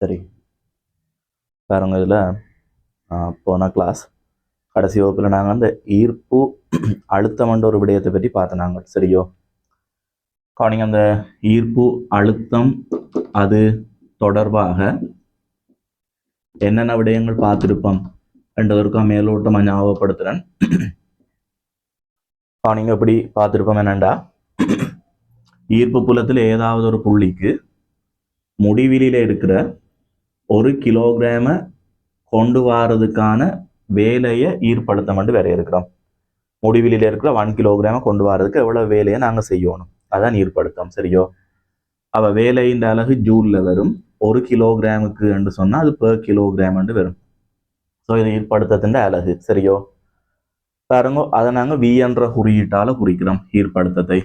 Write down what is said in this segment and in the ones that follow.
சரி, பாருங்க இதில் போன கிளாஸ் கடைசி வகுப்பில் நாங்கள் அந்த ஈர்ப்பு அழுத்தம்ன்ற ஒரு விடயத்தை பற்றி பார்த்து நாங்கள் சரியோ. கவனிங்க, அந்த ஈர்ப்பு அழுத்தம் அது தொடர்பாக என்னென்ன விடயங்கள் பார்த்துருப்போம் என்றதற்காக மேலோட்டமாக ஞாபகப்படுத்துகிறேன். கவனிங்க, எப்படி பார்த்துருப்போம் என்னண்டா, ஈர்ப்பு புலத்தில் ஏதாவது ஒரு புள்ளிக்கு முடிவிலில் இருக்கிற 1 கிலோகிராம கொண்டு வாரதுக்கான வேலையை ஈர்ப்பழுத்தம் வந்து வேற இருக்கிறோம். முடிவிலில் இருக்கிற 1 கிலோகிராம கொண்டு வரதுக்கு எவ்வளவு வேலையை நாங்கள் செய்யணும், அதான் ஈர்ப்பழுத்தம் சரியோ. அவ வேலையின் அலகு ஜூல்ல வரும். 1 கிலோகிராமுக்கு என்று சொன்னால் அது பெர் கிலோகிராம் வரும். ஸோ இது ஈர்ப்பழுத்தத்தின் அலகு சரியோ. பாருங்க, அதை நாங்கள் வி என்ற குறியீட்டால குறிக்கிறோம். ஈர்ப்பழுத்தத்தை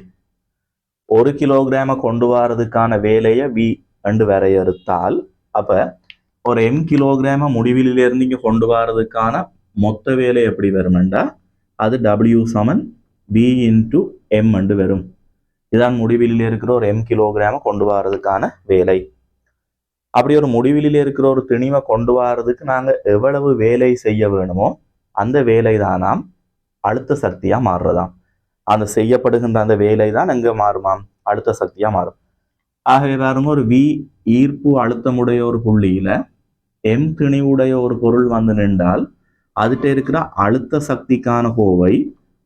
1 கிலோகிராம கொண்டு வரதுக்கான வேலையை வி என்று வரையறுத்தால், அப்ப ஒரு m கிலோகிராம முடிவிலிருந்து இங்கே கொண்டு வரதுக்கான மொத்த வேலை எப்படி வருமெண்டா அது W சமன் V இன்டு M என்று வரும். இதான் முடிவிலில் இருக்கிற ஒரு m கிலோகிராம கொண்டு வரதுக்கான வேலை. அப்படி ஒரு முடிவிலில் இருக்கிற ஒரு திணிவை கொண்டு வரதுக்கு நாங்கள் எவ்வளவு வேலை செய்ய வேணுமோ அந்த வேலை தான் நாம் அழுத்த சக்தியா மாறுறதாம். அந்த செய்யப்படுகின்ற அந்த வேலை தான் எங்க மாறுமாம், அழுத்த சக்தியா மாறும். ஆகவே பாருங்க, ஒரு V ஈர்ப்பு அழுத்தமுடைய ஒரு புள்ளியில m திணிவுடைய ஒரு பொருள் வந்து நின்றால் அதுகிட்ட இருக்கிற அழுத்த சக்திக்கான கோவை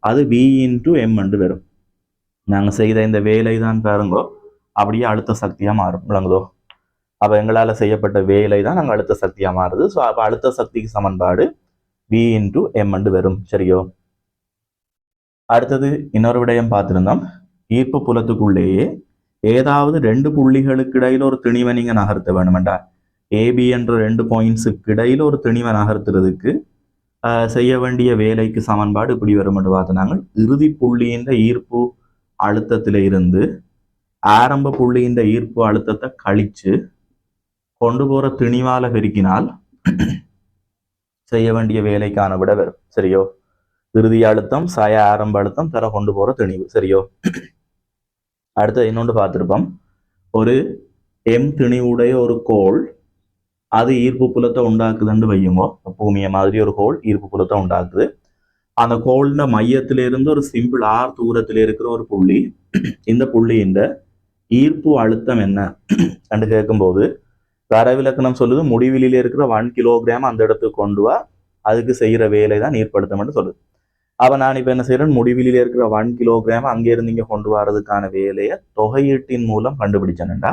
அது V இன்டு M என்று வரும். நாங்கள் செய்த இந்த வேலை தான் பாருங்கோ அப்படியே அழுத்த சக்தியா மாறும். விளங்குதோ? அப்ப எங்களால் செய்யப்பட்ட வேலை தான் நாங்கள் அழுத்த சக்தியா மாறுது. ஸோ அப்போ அழுத்த சக்திக்கு சமன்பாடு V இன்டு M என்று வரும். சரியோ. அடுத்தது இன்னொரு விடயம் பார்த்திருந்தோம். ஈர்ப்பு புலத்துக்குள்ளேயே ஏதாவது 2 புள்ளிகளுக்கு இடையில ஒரு திணிவை நீங்க நகர்த்த வேணுமெண்டா, ஏபி என்ற 2 பாயிண்ட்ஸுக்கு இடையில ஒரு திணிவை நகர்த்துறதுக்கு செய்ய வேண்டிய வேலைக்கு சமன்பாடு இப்படி வரும் என்று பார்த்தாங்க. இறுதி புள்ளியின் ஈர்ப்பு அழுத்தத்தில இருந்து ஆரம்ப புள்ளியின் ஈர்ப்பு அழுத்தத்தை கழிச்சு கொண்டு போற திணிவால பெருக்கினால் செய்ய வேண்டிய வேலைக்கான விட வரும். சரியோ. இறுதி அழுத்தம் சய ஆரம்ப அழுத்தம் தர கொண்டு போற திணிவு. சரியோ. அடுத்து இன்னொன்று பார்த்திருப்போம். ஒரு எம் திணிவுடைய ஒரு கோள் அது ஈர்ப்பு புலத்தை உண்டாக்குதுன்னு வையுமோ, பூமியை மாதிரி ஒரு கோள் ஈர்ப்பு புலத்தை உண்டாக்குது. அந்த கோளின் மையத்திலிருந்து ஒரு சிம்பிள் ஆர் தூரத்தில் இருக்கிற ஒரு புள்ளி, இந்த புள்ளியின் ஈர்ப்பு அழுத்தம் என்ன என்று கேட்கும்போது வரைவிலக்கணம் சொல்லுது முடிவிலில் இருக்கிற 1 கிலோகிராம் அந்த இடத்துக்கு கொண்டு வா, அதுக்கு செய்யற வேலை தான் ஈர்ப்பழுத்தம் சொல்லுது. அப்ப நான் இப்ப என்ன செய்யறேன், முடிவிலில் இருக்கிற 1 கிலோகிராம் அங்கே இருந்து இங்க கொண்டு வரதுக்கான வேலையை தொகையீட்டின் மூலம் கண்டுபிடிச்சேன்டா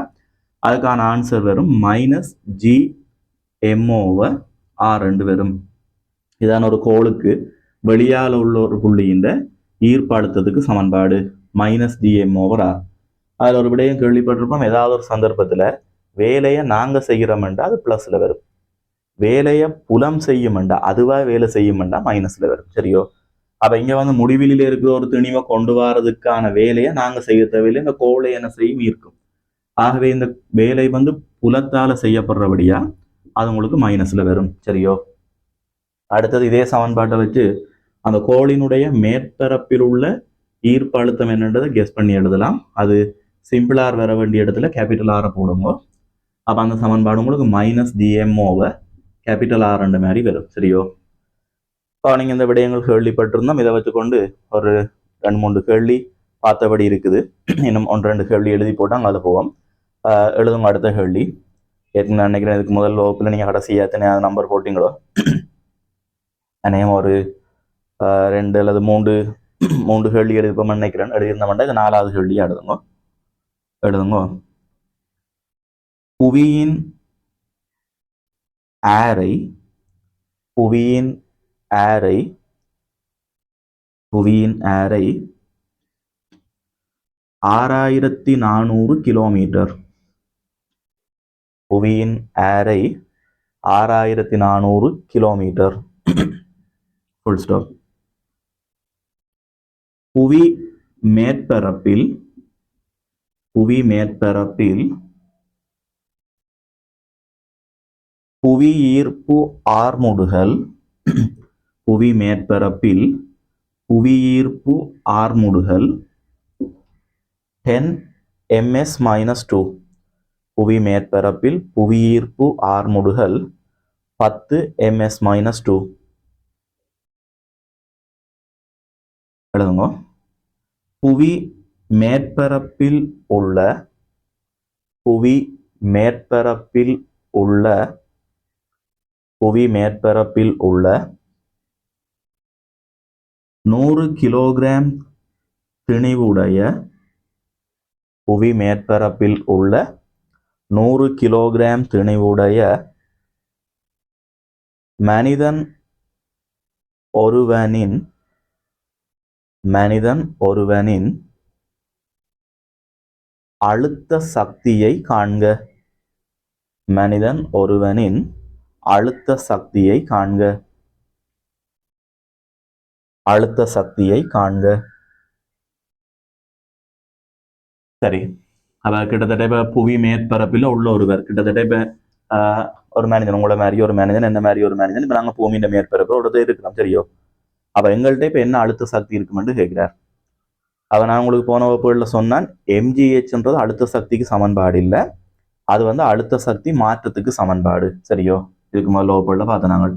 அதுக்கான ஆன்சர் வரும் -G M/R வரும். இதான ஒரு கோளுக்கு வெளியால உள்ள ஒரு புள்ளியின் ஈர்ப்பு அழுத்தத்துக்கு சமன்பாடு -G M/R. அதுல ஒரு விடயம் கேள்விப்பட்டிருப்போம், ஏதாவது ஒரு சந்தர்ப்பத்துல வேலையை நாங்க செய்யறோம்டா அது பிளஸ்ல வரும், வேலையை புலம் செய்யும்டா அதுவா வேலை செய்யும்டா மைனஸ்ல வரும். சரியோ. அப்ப இங்க வந்து முடிவிலில் இருக்கிற ஒரு திணிவை கொண்டு வரதுக்கான வேலையை நாங்க செய்ய தேவையில்லை, இந்த கோளை என்ன செய்யும், ஈர்க்கும். ஆகவே இந்த வேலை வந்து புலத்தால செய்யப்படுறபடியா அது உங்களுக்கு மைனஸ்ல வரும். சரியோ. அடுத்தது இதே சமன்பாட்டை வச்சு அந்த கோளினுடைய மேற்பரப்பில் உள்ள ஈர்ப்பு அழுத்தம் என்னன்றதை கெஸ் பண்ணி எழுதலாம். அது சிம்பிள் ஆர் வர வேண்டிய இடத்துல கேபிட்டல் ஆரை போடுங்க. அப்ப அந்த சமன்பாடு உங்களுக்கு -GM/கேபிட்டல் ஆர் என்ற மாதிரி வரும். சரியோ. நீங்க இந்த விடயங்கள் கேள்விப்பட்டிருந்தோம். இதை வச்சுக்கொண்டு ஒரு 2-3 கேள்வி பார்த்தபடி இருக்குது. இன்னும் 1-2 கேள்வி எழுதி போட்டாங்க, அதை போவோம். எழுதுங்க அடுத்த கேள்வி. நான் நினைக்கிறேன் இதுக்கு முதல் வகுப்புல நீங்க கடைசியா எத்தனை நம்பர் போட்டீங்களோ அநேகம் ஒரு 2 அல்லது 3 கேள்வி எழுதிப்போம்னு நினைக்கிறேன். எழுதியிருந்தோம்னா இது 4வது கேள்வியா எழுதுங்க. புவியின் ஆரை 6400 கிலோமீட்டர். புவியின் ஆரை 6400 கிலோமீட்டர். Full stop. புவி மேற்பரப்பில் புவி ஈர்ப்பு ஆர்முடுகள் 10 ms-2 புவி மேற்பரப்பில் புவியீர்ப்பு ஆர்முடுகல் 10 ms-2. எழுதுங்க. புவி மேற்பரப்பில் உள்ள 100 கிலோகிராம் திணிவுடைய புவி மேற்பரப்பில் உள்ள 100 கிலோகிராம் திணிவுடைய மனிதன் ஒருவனின் அழுத்த சக்தியை காண்க. மனிதன் ஒருவனின் அழுத்த சக்தியை காண்க. சரி, அவ கிட்டத்தட்ட இப்ப புவி மேற்பரப்பில் உள்ள ஒருவர், கிட்டத்தட்ட இப்ப ஒரு மனிதன், உங்களோட மாதிரி ஒரு மனிதன், என்ன மாதிரி ஒரு மனிதன், இப்ப நாங்க பூமியின் மேற்பரப்பு ஒரு இருக்கிறோம், சரியோ? அப்ப எங்கள்கிட்ட இப்ப என்ன அழுத்த சக்தி இருக்குமென்று கேட்கிறார். அவ நான் உங்களுக்கு போன வகுப்புகளில் சொன்னான், mgh-ன்றது அழுத்த சக்திக்கு சமன்பாடு இல்லை, அது அழுத்த சக்தி மாற்றத்துக்கு சமன்பாடு, சரியோ? இதுக்கு முதல்ல வகுப்புகளில் பார்த்த நாங்கள்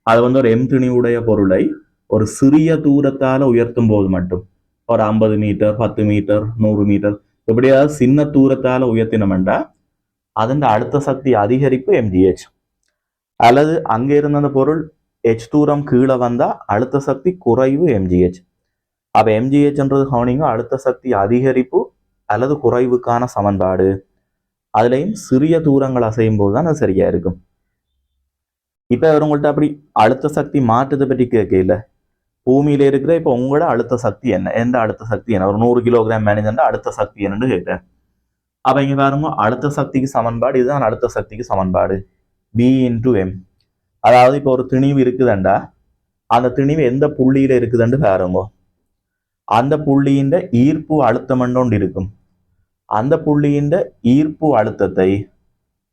அது ஒரு எம் திணிவுடைய பொருளை ஒரு சிறிய தூரத்தால உயர்த்தும் போது மட்டும், ஒரு 50 மீட்டர், 10 மீட்டர், 100 மீட்டர், எப்படியாவது சின்ன தூரத்தால உயர்த்தினோம்டா அதன் அழுத்த சக்தி அதிகரிப்பு mgh. அல்லது அங்கே இருந்த அந்த பொருள் h தூரம் கீழே வந்தா அழுத்த சக்தி குறைவு mgh. அப்ப mgh-ன்றது கவனிங்க, அழுத்த சக்தி அதிகரிப்பு அல்லது குறைவுக்கான சமன்பாடு. அதுலயும் சிறிய தூரங்கள் அசையும் போதுதான் அது சரியா இருக்கும். இப்ப உங்கள்கிட்ட அப்படி அழுத்த சக்தி மாற்றத்தை பற்றி கேட்கல. பூமியில இருக்கிற இப்ப உங்களோட அழுத்த சக்தி என்ன, எந்த அழுத்த சக்தி என்ன, ஒரு 100 கிலோகிராம் மனிதன் அழுத்த சக்தி என்னன்னு கேட்டேன். அப்ப இங்க பாருங்க, அழுத்த சக்திக்கு சமன்பாடு இதுதான். அழுத்த சக்திக்கு சமன்பாடு B/m. அதாவது இப்ப ஒரு திணிவு இருக்குதுண்டா, அந்த திணிவு எந்த புள்ளியில இருக்குதுன்னு பாருங்க. அந்த புள்ளியின் ஈர்ப்பு அழுத்தம் ஒன்று இருக்கும். அந்த புள்ளியின் ஈர்ப்பு அழுத்தத்தை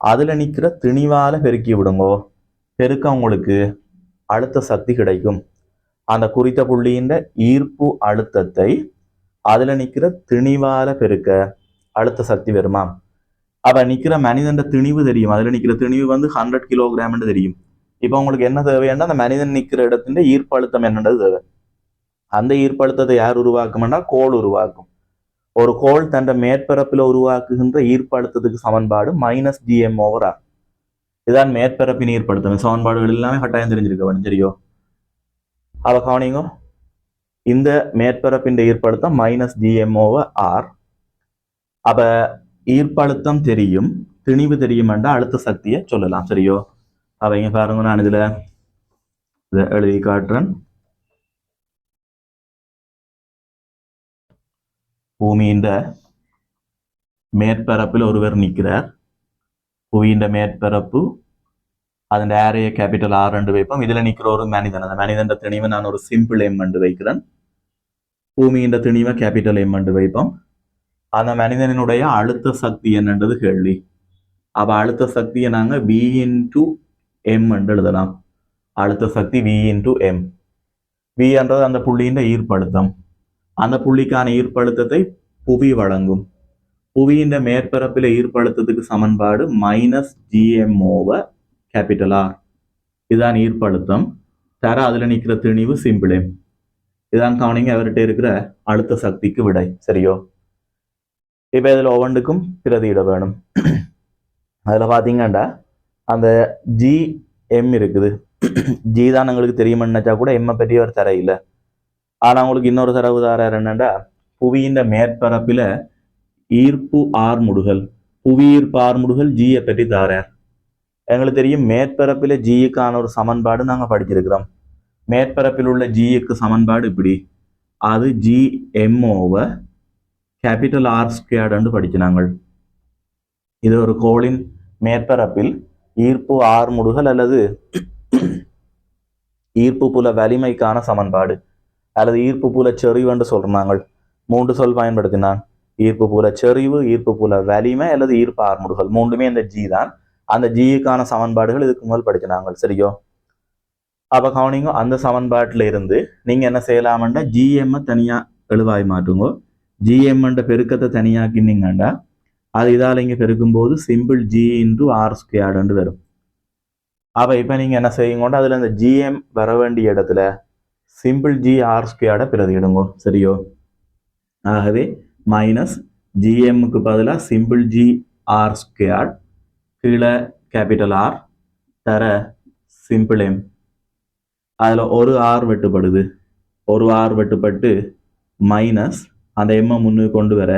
அதுல நிக்கிற திணிவால பெருக்கி விடுங்கோ. பெருக்க உங்களுக்கு அழுத்த சக்தி கிடைக்கும். அந்த குறித்த புள்ளியின் ஈர்ப்பு அழுத்தத்தை அதுல நிக்கிற திணிவால பெருக்க அழுத்த சக்தி வருமா? அப்ப நிக்கிற மனிதன் திணிவு தெரியும், அதுல நிக்கிற திணிவு 100 கிலோகிராம் தெரியும். இப்ப உங்களுக்கு என்ன தேவைன்னா, அந்த மனிதன் நிக்கிற இடத்துல ஈர்ப்பு அழுத்தம் என்னன்றது தேவை. அந்த ஈர்ப்பு அழுத்தத்தை யார் உருவாக்கும்னா கோள் உருவாக்கும். ஒரு கோள் தன் மேற்பரப்பில் உருவாக்குகின்ற ஈர்ப்பு அழுத்தத்துக்கு சமன்பாடு -gm/r. இதுதான் மேற்பரப்பின் ஈர்ப்படுத்தம். சமன்பாடுகள் எல்லாமே கட்டாயம் தெரிஞ்சிருக்க வேண்டும், சரியோ? அவ கவனிங்க, இந்த மேற்பரப்பின் ஈர்ப்படுத்தம் -gm/r. அப்ப ஈர்ப்பழுத்தம் தெரியும், திணிவு தெரியும் என்ற அழுத்த சக்தியை சொல்லலாம், சரியோ? அவ இங்க பாருங்க, நான் இதுல எழுதி காட்டுறேன். பூமியின் மேற்பரப்பில் ஒருவர் நிற்கிறார். புவியின் மேற்பரப்பு அதன் ஏரிய கேபிட்டல் R என்று வைப்போம். இதுல நிற்கிற ஒரு மனிதன், அந்த மனிதன் திணிவை நான் ஒரு சிம்பிள் M என்று வைக்கிறேன். பூமியின் திணிவை கேபிட்டல் M என்று வைப்போம். அந்த மனிதனுடைய அழுத்த சக்தி என்னன்றது கேள்வி. அப்ப அழுத்த சக்தியை நாங்க V/m என்று எழுதலாம். அழுத்த சக்தி V/m. V என்றது அந்த புள்ளியின் ஈர்ப்பழுத்தம். அந்த புள்ளிக்கான ஈர்ப்பழுத்தத்தை புவி வழங்கும். புவியின் மேற்பரப்பில் ஈர்ப்பழுத்தத்துக்கு சமன்பாடு -gm/R. இதுதான் ஈர்ப்பழுத்தம். தர அதுல நிற்கிற திணிவு சிம்பிள் M. இதுதான் கவனிங்க, அவர்கிட்ட இருக்கிற அழுத்த சக்திக்கு விடை, சரியோ? இப்ப இதுல ஒவ்வொன்றுக்கும் பிரதியிட வேணும். அதுல பாத்தீங்கன்னா அந்த gm இருக்குது. G தான் எங்களுக்கு தெரியும்னுச்சா கூட M பற்றி ஒரு தர இல்லை. ஆனா உங்களுக்கு இன்னொரு தரவு தாரார் என்னண்டா, புவியின் மேற்பரப்பில ஈர்ப்பு ஆர்முடுகல், புவி ஈர்ப்பு ஆர்முடுகல் G-யை பற்றி தாரார். எங்களுக்கு தெரியும் மேற்பரப்பில G-க்கான ஒரு சமன்பாடு நாங்க படிச்சிருக்கிறோம். மேற்பரப்பில் உள்ள G-க்கு சமன்பாடு இப்படி, அது gm/R² படிச்சினாங்க. இது ஒரு கோளின் மேற்பரப்பில் ஈர்ப்பு ஆர்முடுகல் அல்லது ஈர்ப்பு புல வலிமைக்கான சமன்பாடு, அல்லது ஈர்ப்பு புல செறிவு என்று சொல்றாங்க. 3 சொல் பயன்படுத்தினான். ஈர்ப்பு புல செறிவு, ஈர்ப்பு புல வலிமை அல்லது ஈர்ப்பு ஆர்முடுகல், மூன்றுமே இந்த G தான். அந்த G-க்கான சமன்பாடுகள் இதுக்கு முதல் படிச்சினாங்க, சரியோ? அப்ப கவனிங்க, அந்த சமன்பாட்டில இருந்து நீங்க என்ன செய்யலாம்டா, gm தனியா எழுவாய் மாற்றுங்க. gm பெருக்கத்தை தனியாக்கினீங்கண்டா அது இதால் இங்கே பெருக்கும்போது simple G into R squared வரும். அப்போ இப்போ நீங்கள் என்ன செய்யுங்கோண்டா அதில் இந்த ஜிஎம் வர வேண்டிய இடத்துல சிம்பிள் ஜி ஆர் ஸ்கொயர்டை பிரதியிடுங்கோ. சரியோ? ஆகவே மைனஸ் ஜிஎம்முக்கு பதிலாக சிம்பிள் ஜி ஆர் ஸ்கொயர்ட், கீழே கேபிட்டல் ஆர், தர சிம்பிள் எம். அதில் ஒரு ஆர் வெட்டுப்படுது, ஒரு ஆர் வெட்டுப்பட்டு மைனஸ் அந்த எம்மை முன்னுக்கு கொண்டு வர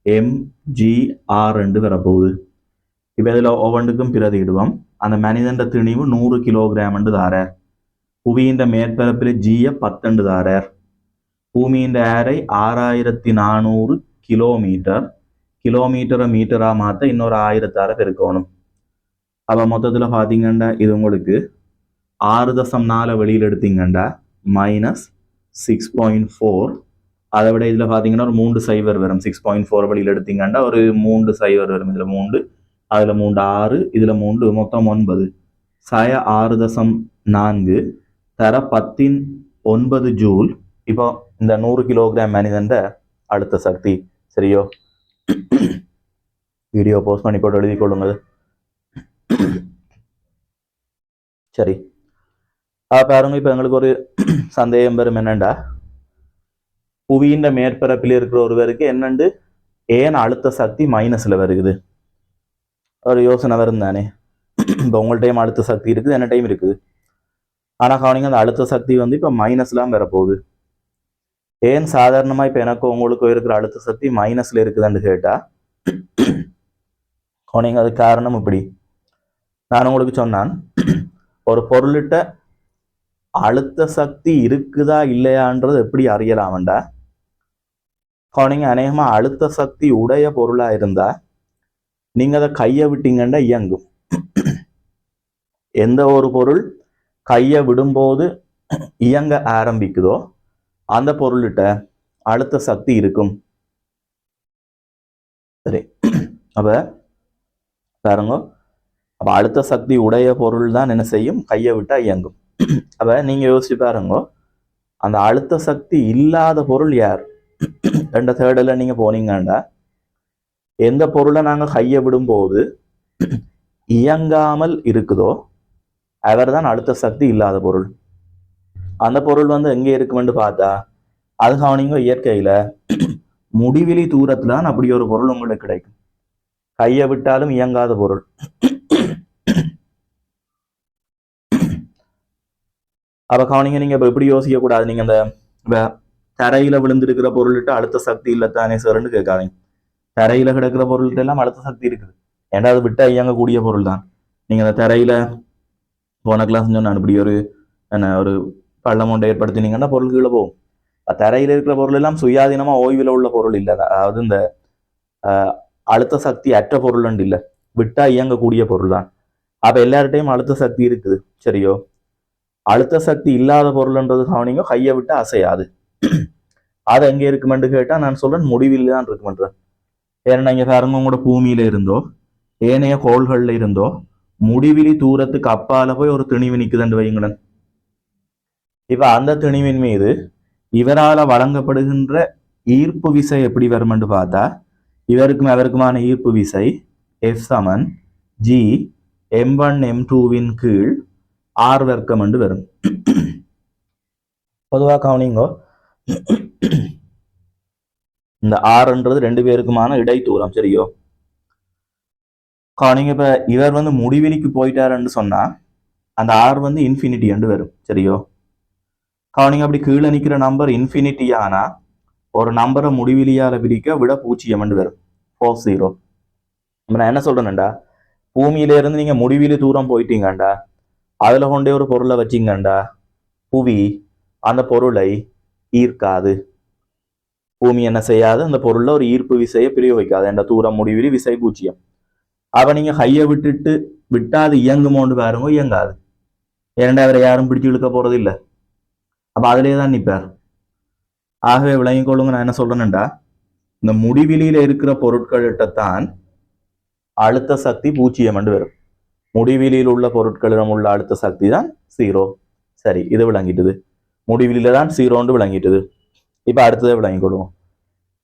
எம்ஜிஆர் வரப்போகுது. இப்போ இதில் ஒவ்வொன்றுக்கும் பிரதியிடுவோம். அந்த மனிதன் திணிவு 100 கிலோகிராம் தார. புவியின் மேற்பரப்பில் ஜியை 10 தாரார். பூமியின் ஏரை 6400 கிலோமீட்டர். கிலோமீட்டரை மீட்டராக மாற்ற இன்னொரு 1000 பெருக்கணும். அப்போ மொத்தத்தில் பார்த்தீங்கன்னா இது உங்களுக்கு 6.4 வெளியில் எடுத்தீங்கன்னா மைனஸ் 6.4. அதை விட இதில் பார்த்தீங்கன்னா ஒரு 3 சைவர் வரும். 6.4 வெளியில் எடுத்தீங்கன்னா ஒரு 3 சைவர் வரும். இதில் 3, அதில் 3 6, இதில் 3 மொத்தம் 9. 6.4 தர 10 ஜூல். இப்போ இந்த 100 கிலோகிராம் மனிதன் அழுத்த சக்தி. சரியோ? வீடியோ போஸ்ட் பண்ணி போட்டு எழுதி கொள்ளுங்க. சரி, பாருங்க. இப்போ எங்களுக்கு ஒரு சந்தேகம் வரும். என்னண்டா, புவியின் மேற்பரப்பில் இருக்கிற ஒருவருக்கு என்னண்டு ஏன் அழுத்த சக்தி மைனஸ்ல வருகுது? ஒரு யோசனை வரும் தானே. இப்போ உங்கள்டையும் அழுத்த சக்தி இருக்குது, என்ன டைம் இருக்குது. ஆனால் கவனிங்க, அந்த அழுத்த சக்தி வந்து இப்போ மைனஸ்லாம் வரப்போகுது. ஏன் சாதாரணமாக இப்போ எனக்கு உங்களுக்கு இருக்கிற அழுத்த சக்தி மைனஸ்ல இருக்குதுன்னு கேட்டா கவனிங்க, அது காரணம் இப்படி. நான் உங்களுக்கு சொன்னான், ஒரு பொருளிட்ட அழுத்த சக்தி இருக்குதா இல்லையான்றது எப்படி அறியலாம்டா. கவனிங்க, அநேகமா அழுத்த சக்தி உடைய பொருளா இருந்தா நீங்க அதை கையை விட்டீங்கன்னா இயங்கும். எந்த ஒரு பொருள் கையை விடும்போது இயங்க ஆரம்பிக்குதோ அந்த பொருள்கிட்ட அழுத்த சக்தி இருக்கும். சரி, அப்ப பாருங்க, அப்ப அழுத்த சக்தி உடைய பொருள் தான் என்ன செய்யும்? கையை விட்டா இயங்கும். அப்ப நீங்க யோசிச்சு பாருங்க, அந்த அழுத்த சக்தி இல்லாத பொருள் யார்? 2 தேர்டில் நீங்க போனீங்கன்னா எந்த பொருளை நாங்க கையை விடும்போது இயங்காமல் இருக்குதோ அவர் தான் அழுத்த சக்தி இல்லாத பொருள். அந்த பொருள் வந்து எங்கே இருக்குமென்று பார்த்தா அது கவனிங்க, இயற்கையில முடிவிலி தூரத்துல தான் அப்படி ஒரு பொருள் உங்களுக்கு கிடைக்கும். கையை விட்டாலும் இயங்காத பொருள். அப்ப கவனிங்க, நீங்க இப்ப எப்படி யோசிக்க கூடாது. நீங்க அந்த தரையில விழுந்திருக்கிற பொருள்கிட்ட அழுத்த சக்தி இல்லத்தானே சார்ன்னு கேட்காதீங்க. தரையில கிடக்கிற பொருள்கிட்ட எல்லாம் அழுத்த சக்தி இருக்குது. ஏன்னா அது விட்டா இயங்கக்கூடிய பொருள் தான். நீங்க அந்த தரையில போன கிளாஸ் சொன்ன இப்படி ஒரு பள்ளம் ஒன்றை ஏற்படுத்தினீங்கன்னா பொருள்களை போகும். தரையில இருக்கிற பொருள் எல்லாம் சுயாதீனமா ஓய்வில் உள்ள பொருள் இல்லை. அதாவது இந்த அழுத்த சக்தி அற்ற பொருள் இல்லை, விட்டா இயங்கக்கூடிய பொருள் தான். அப்ப எல்லார்ட்டையும் அழுத்த சக்தி இருக்குது. சரியோ? அழுத்த சக்தி இல்லாத பொருள்ன்றது கவனிங்க, கையை விட்டு அசையாது. அது எங்கே இருக்குமென்று கேட்டா நான் சொல்றேன் முடிவில் தான் இருக்குமென்றேன். ஏன்னா இங்க பாருங்க, உங்களோட பூமியில இருந்தோ ஏனைய கோள்கள்ல இருந்தோ முடிவிலி தூரத்துக்கு அப்பால போய் ஒரு திணிவு நிக்குதுன்னு வைங்களேன். இப்ப அந்த திணிவின் மீது இவரால் வழங்கப்படுகின்ற ஈர்ப்பு விசை எப்படி வருமென்று பார்த்தா இவருக்கும் அவருக்குமான ஈர்ப்பு விசை F சமன் G M1 M2வின் கீழ் R வர்க்கம் என்று வரும். பொதுவாக கவனிங்கோ, இந்த ஆர்ன்றது 2 பேருக்குமான இடை தூரம். சரியோ? கவனிங்க, இப்ப இவர் வந்து முடிவெளிக்கு போயிட்டாருன்னு சொன்னா அந்த ஆர் வந்து இன்ஃபினிட்டி என்று வரும். சரியோ? கவனிங்க, அப்படி கீழே நிற்கிற நம்பர் இன்ஃபினிட்டி ஆனா ஒரு நம்பரை முடிவிலியால பிரிக்க விட 0 என்று வரும். 40. நான் என்ன சொல்றேன்டா, பூமியில இருந்து நீங்க முடிவிலி தூரம் போயிட்டீங்கண்டா, அதுல கொண்டே ஒரு பொருளை வச்சிங்கண்டா, புவி அந்த பொருளை ஈர்க்காது. பூமி என்ன செய்யாது? அந்த பொருள்ல ஒரு ஈர்ப்பு விசையை பிரயோகிக்காது. என்ற தூரம் முடிவிலி விசை 0. அப்ப நீங்க கையை விட்டாது இயங்குமோண்டு பாருங்க, இயங்காது. ஏன்னா அவரை யாரும் பிடிச்சு இழுக்க போறது இல்லை. அப்ப அதுலேயே தான் நிற்பார். ஆகவே விளங்கிக் கொள்ளுங்க, நான் என்ன சொல்றேன்டா, இந்த முடிவிலியில இருக்கிற பொருட்கள்கிட்டத்தான் அழுத்த சக்தி 0 என்று வரும். முடிவிலியில் உள்ள பொருட்களிடம் உள்ள அழுத்த சக்தி தான் 0. சரி, இது விளங்கிட்டுது. முடிவிலியில தான் 0 விளங்கிட்டுது. இப்ப அடுத்ததை விளங்கிக் கொள்ளுவோம்.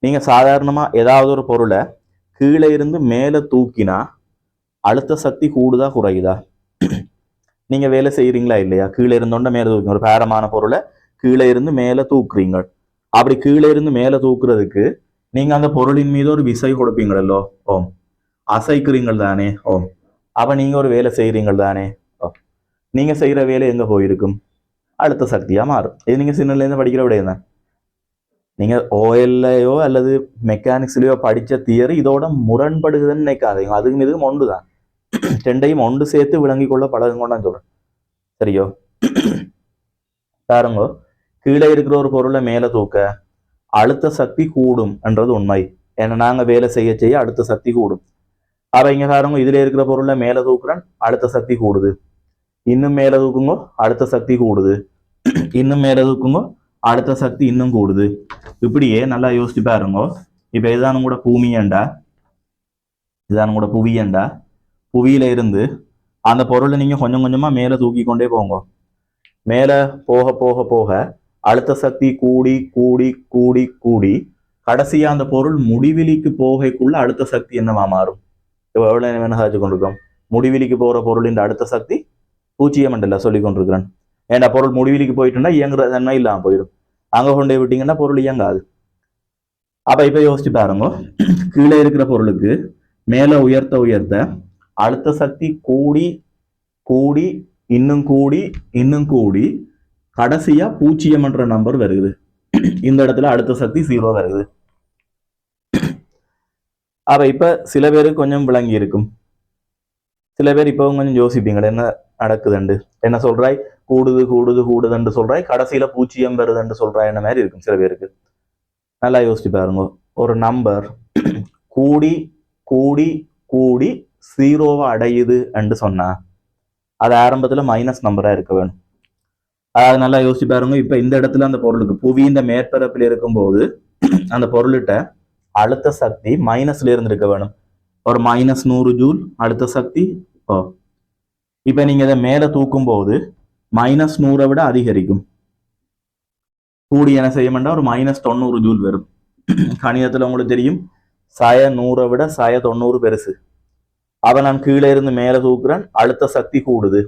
நீங்க சாதாரணமா ஏதாவது ஒரு பொருளை கீழே இருந்து மேலே தூக்கினா அழுத்த சக்தி கூடுதா குறையுதா? நீங்க வேலை செய்யறீங்களா இல்லையா? கீழே இருந்தோண்ட மேலே தூக்குங்க. ஒரு பாரமான பொருளை கீழே இருந்து மேலே தூக்குறீங்க. அப்படி கீழே இருந்து மேலே தூக்குறதுக்கு நீங்க அந்த பொருளின் மீது ஒரு விசை கொடுப்பீங்களோ? ஓம். அசைக்கிறீங்கள் தானே? ஓம். அப்ப நீங்க ஒரு வேலை செய்யறீங்கள் தானே? ஓ. நீங்க செய்யற வேலை எங்க போயிருக்கும்? அழுத்த சக்தியா மாறும். இது நீங்க சின்னல இருந்து படிக்கிற விட தான். நீங்க ஓஎல்லையோ அல்லது மெக்கானிக்ஸ்லயோ படிச்ச தியரி இதோட முரண்படுதுன்னு நினைக்காதீங்க. அதுக்கும் இதுக்கும் ஒன்று தான். ரெண்டையும் ஒன்று சேர்த்து விளங்கி கொள்ள பழகுங்கன்னு நான் சொல்றேன். சரியோ? பாருங்க, கீழே இருக்கிற ஒரு பொருளை மேல தூக்க அழுத்த சக்தி கூடும் என்றது உண்மை. ஏன்னா நாங்க வேலை செய்ய செய்ய அழுத்த சக்தி கூடும். அப்ப இங்க பாருங்க, இதுல இருக்கிற பொருளை மேல தூக்குறேன், அழுத்த சக்தி கூடுது. இன்னும் மேல தூக்குங்க, அழுத்த சக்தி கூடுது. இன்னும் மேல தூக்குங்க, அழுத்த சக்தி இன்னும் கூடுது. இப்படியே நல்லா யோசிச்சு பாருங்க. இப்ப இதுதான் கூட பூமியண்டா, இதுதான் கூட புவியண்டா. புவியில இருந்து அந்த பொருளை நீங்க கொஞ்சம் கொஞ்சமா மேல தூக்கி கொண்டே போங்க. மேல போக போக போக அழுத்த சக்தி கூடி கூடி கூடி கூடி கடைசியா அந்த பொருள் முடிவிலிக்கு போகைக்குள்ள அழுத்த சக்தி என்னவா மாறும்? எவ்வளவு வேணா சாதிச்சு கொண்டிருக்கோம். முடிவிலிக்கு போற பொருளின் அடுத்த சக்தி 0 சொல்லி கொண்டிருக்கிறேன். ஏன்னா பொருள் முடிவிலிக்கு போயிட்டுன்னா இயங்குற தன்மை இல்லாம போயிடும். அங்க கொண்டே விட்டீங்கன்னா பொருள் இயங்காது. அப்ப இப்ப யோசிச்சு பாருங்க, கீழே இருக்கிற பொருளுக்கு மேல உயர்த்த உயர்த்த அழுத்த சக்தி கூடி கூடி இன்னும் கூடி இன்னும் கூடி கடைசியா 0 என்ற நம்பர் வருது. இந்த இடத்துல அழுத்த சக்தி 0 வருது. அப்ப இப்ப சில பேருக்கு கொஞ்சம் விளங்கி இருக்கும். சில பேர் இப்ப கொஞ்சம் யோசிப்பீங்க, என்ன நடக்குதுண்டு, என்ன சொல்றாய், கூடுது கூடுது கூடுதுன்னு சொல்றாய், கடைசியில 0 வருதுன்னு சொல்றாய், என்ன மாதிரி இருக்கும் சில பேருக்கு. நல்லா யோசிச்சு பாருங்க, ஒரு நம்பர் கூடி கூடி கூடி 0 அடையுது என்று சொன்னா அது ஆரம்பத்துல மைனஸ் நம்பரா இருக்க வேணும். அதாவது நல்லா யோசிச்சு பாருங்க, இப்ப இந்த இடத்துல அந்த பொருளுக்கு புவியின் மேற்பரப்பில் இருக்கும்போது அந்த பொருள்கிட்ட அழுத்த சக்தி மைனஸ்ல இருந்து இருக்க வேணும். ஒரு -100 ஜூல் அழுத்த சக்தி. இப்ப நீங்க இதை மேல தூக்கும் போது -100 விட அதிகரிக்கும். கூடி என்ன செய்ய மாட்டா ஒரு -90 ஜூல் வரும். கணிதத்துல உங்களுக்கு தெரியும், 100 விட 90 பெருசு. அவ நான் கீழே இருந்து மேல தூக்குறேன், அழுத்த சக்தி கூடுது.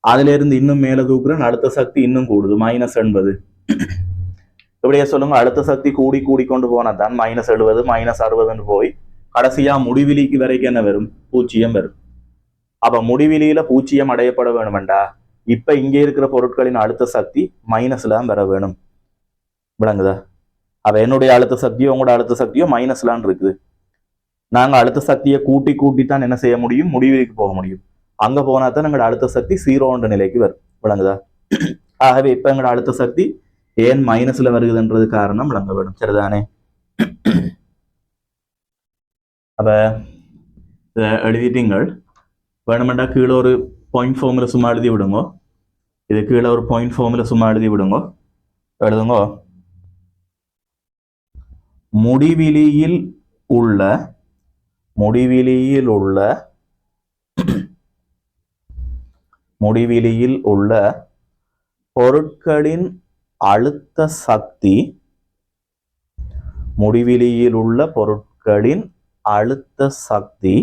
அதுல இருந்து இன்னும் மேல தூக்குறேன், அழுத்த சக்தி இன்னும் கூடுது, -80. இப்படியே சொல்லுங்க, அழுத்த சக்தி கூடி கூடி கொண்டு போனா தான் -70 -60 போய் கடைசியா முடிவிலிக்கு வரைக்கும் என்ன வரும்? 0 வரும். அப்ப முடிவிலியில 0 அடையப்பட வேணுமெண்டா இப்ப இங்க இருக்கிற பொருட்களின் அழுத்த சக்தி மைனஸ்ல வர வேணும். விளங்குதா? அப்ப என்னுடைய அழுத்த சக்தியோ உங்களோட அழுத்த சக்தியோ மைனஸ்லான் இருக்குது. நாங்க அழுத்த சக்தியை கூட்டி கூட்டி தான் என்ன செய்ய முடியும்? முடிவிலிக்கு போக முடியும். அங்க போனா தான் எங்களோட அழுத்த சக்தி 0 நிலைக்கு வரும். விளங்குதா? ஆகவே இப்ப எங்களோட அழுத்த சக்தி ஏன் மைனஸ்ல வருகுதுன்றது காரணம் விளங்க வேணும். சரிதானே? அப்ப எழுதிட்டீங்கள். வேணுமெண்டா கீழே ஒரு பாயிண்ட் ஃபார்முலா சும்மா எழுதி விடுங்க. இது கீழே ஒரு பாயிண்ட் ஃபார்முலா சும்மா எழுதி விடுங்க. எழுதுங்க, முடிவிலியில் உள்ள பொருட்களின் அழுத்த சக்தி, முடிவிலியில் உள்ள பொருட்களின் அழுத்த சக்தி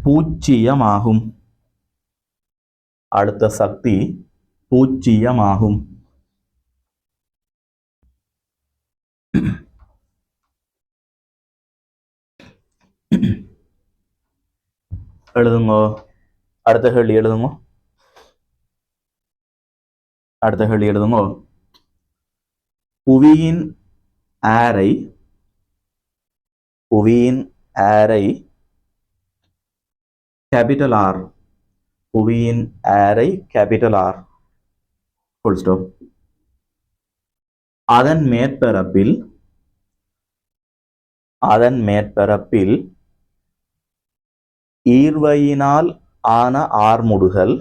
0 ஆகும். அழுத்த சக்தி 0 ஆகும். எழுதுங்க. அடுத்த கேள்வி எழுதுங்க. புவியின் ஆரை கேபிட்டல் ஆர், புவியின் ஆரை கேபிட்டல் ஆர், ஃபுல் ஸ்டாப். அதன் மேற்பரப்பில் ஈர்வையினால் ஆன ஆர்முடுகள்,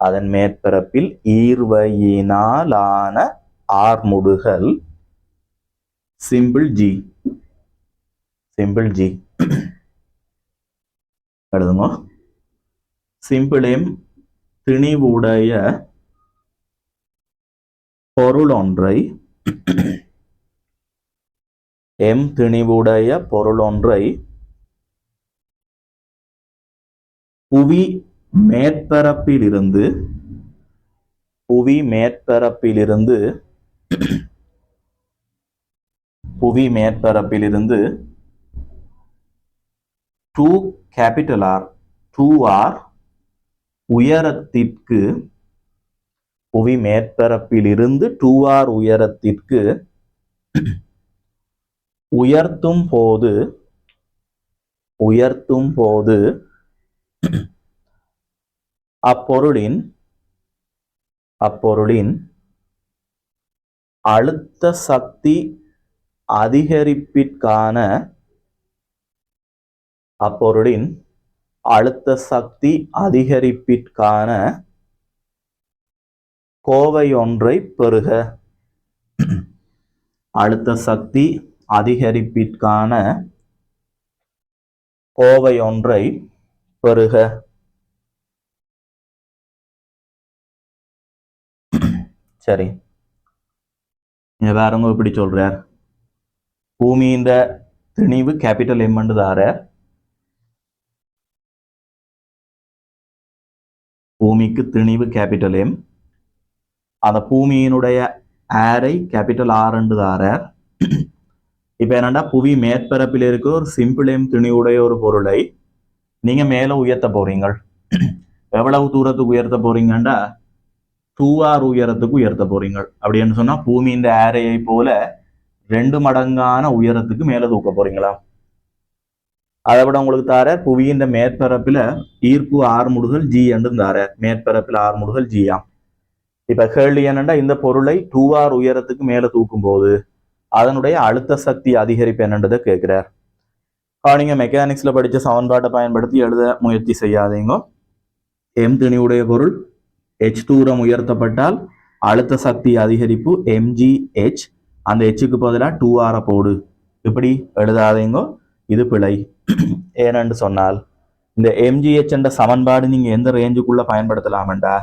அதன் மேற்பரப்பில் ஈர்வையினாலான ஆர்முடுகள் சிம்பிள் ஜி. எழுதுங்க. சிம்பிள் எம் திணிவுடைய பொருள் ஒன்றை எம் திணிவுடைய பொருள் ஒன்றை புவி மேற்பரப்பிலிருந்து புவி மேற்பரப்பிலிருந்து 2R உயரத்திற்கு புவி மேற்பரப்பிலிருந்து 2R உயரத்திற்கு உயர்த்தும் போது அப்பொருளின் அழுத்த சக்தி அதிகரிப்பிற்கான கோவை ஒன்றை பெறுக. அழுத்த சக்தி அதிகரிப்பிற்கான கோவை ஒன்றை பெறுக. சரி, வேறவங்க இப்படி சொல்றார். பூமியின் திணிவு கேபிட்டல் எம் தார, பூமிக்கு திணிவு கேபிட்டல் எம், அந்த பூமியினுடைய ஏரை கேபிட்டல் ஆர் தார. இப்ப என்னன்னா, புவி மேற்பரப்பில் இருக்க ஒரு சிம்பிள் எம் திணிவுடைய ஒரு பொருளை நீங்க மேல உயர்த்த போறீங்க. எவ்வளவு தூரத்துக்கு உயர்த்த போறீங்கன்னா 2R உயரத்துக்கு உயர்த்த போறீங்க. அப்படின்னு சொன்னா பூமியின் ஏரையை போல 2 மடங்கான உயரத்துக்கு மேல தூக்க போறீங்களா? அதை விட உங்களுக்கு தார புவியின் மேற்பரப்புல ஈர்ப்பு R முடுகல் G என்று தார. மேற்பரப்பில் R முடுகல் G ஆம். இப்ப கேள்வி என்னன்னா, இந்த பொருளை 2R உயரத்துக்கு மேல தூக்கும் போது அதனுடைய அழுத்த சக்தி அதிகரிப்பு என்னன்றதை கேட்கிறார். நீங்க மெக்கானிக்ஸ்ல படிச்ச சமன்பாட்டை பயன்படுத்தி எழுத முயற்சி செய்யாதீங்க. எம் திணிவுடைய பொருள் H தூரம் உயர்த்தப்பட்டால் அழுத்த சக்தி அதிகரிப்பு mgh, அந்த Hக்கு பதிலாக 2R போடு, இப்படி எழுதாதீங்க, இது பிழை. ஏனென்று சொன்னால் இந்த mgh என்ற சமன்பாடு நீங்க எந்த ரேஞ்சுக்குள்ள பயன்படுத்தலாம்டா,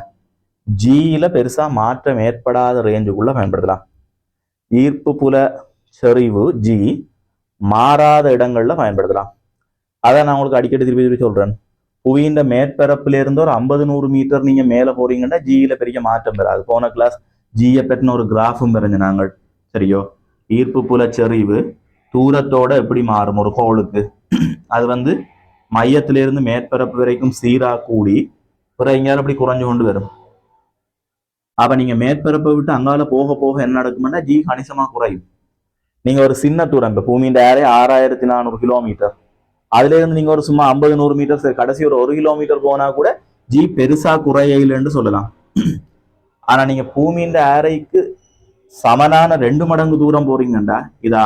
ஜியில பெருசா மாற்றம் ஏற்படாத ரேஞ்சுக்குள்ள பயன்படுத்தலாம். ஈர்ப்பு புல செறிவு ஜி மாறாத இடங்கள்ல பயன்படுத்தலாம். அதை நான் உங்களுக்கு அடிக்கடி திருப்பி சொல்றேன். புவியின் மேற்பரப்புல இருந்து ஒரு 50-100 மீட்டர் நீங்க மேல போறீங்கன்னா ஜியில பெரிய மாற்றம் பெறாது. போன கிளாஸ் ஜியை பற்றின ஒரு கிராஃபும் பெறஞ்ச நாங்கள், சரியோ? ஈர்ப்பு புல செறிவு தூரத்தோட எப்படி மாறும் ஒரு கோளுக்கு, அது மையத்திலிருந்து மேற்பரப்பு வரைக்கும் சீரா கூடி பிற எங்கேயாலும் அப்படி குறைஞ்சு கொண்டு வரும். அப்ப நீங்க மேற்பரப்பை விட்டு அங்கால போக போக என்ன நடக்கும்னா ஜி கணிசமா குறையும். நீங்க ஒரு சின்ன தூரம், இப்ப பூமியின் ஏரே 6400 கிலோமீட்டர், அதுல இருந்து நீங்க ஒரு சும்மா 50-100 மீட்டர், கடைசி ஒரு 1 கிலோமீட்டர் போனா கூட ஜி பெருசா குறையலன்னு சொல்லலாம். ஆனா நீங்க பூமியின் ஏரைக்கு சமனான 2 மடங்கு தூரம் போறீங்கண்டா இதா,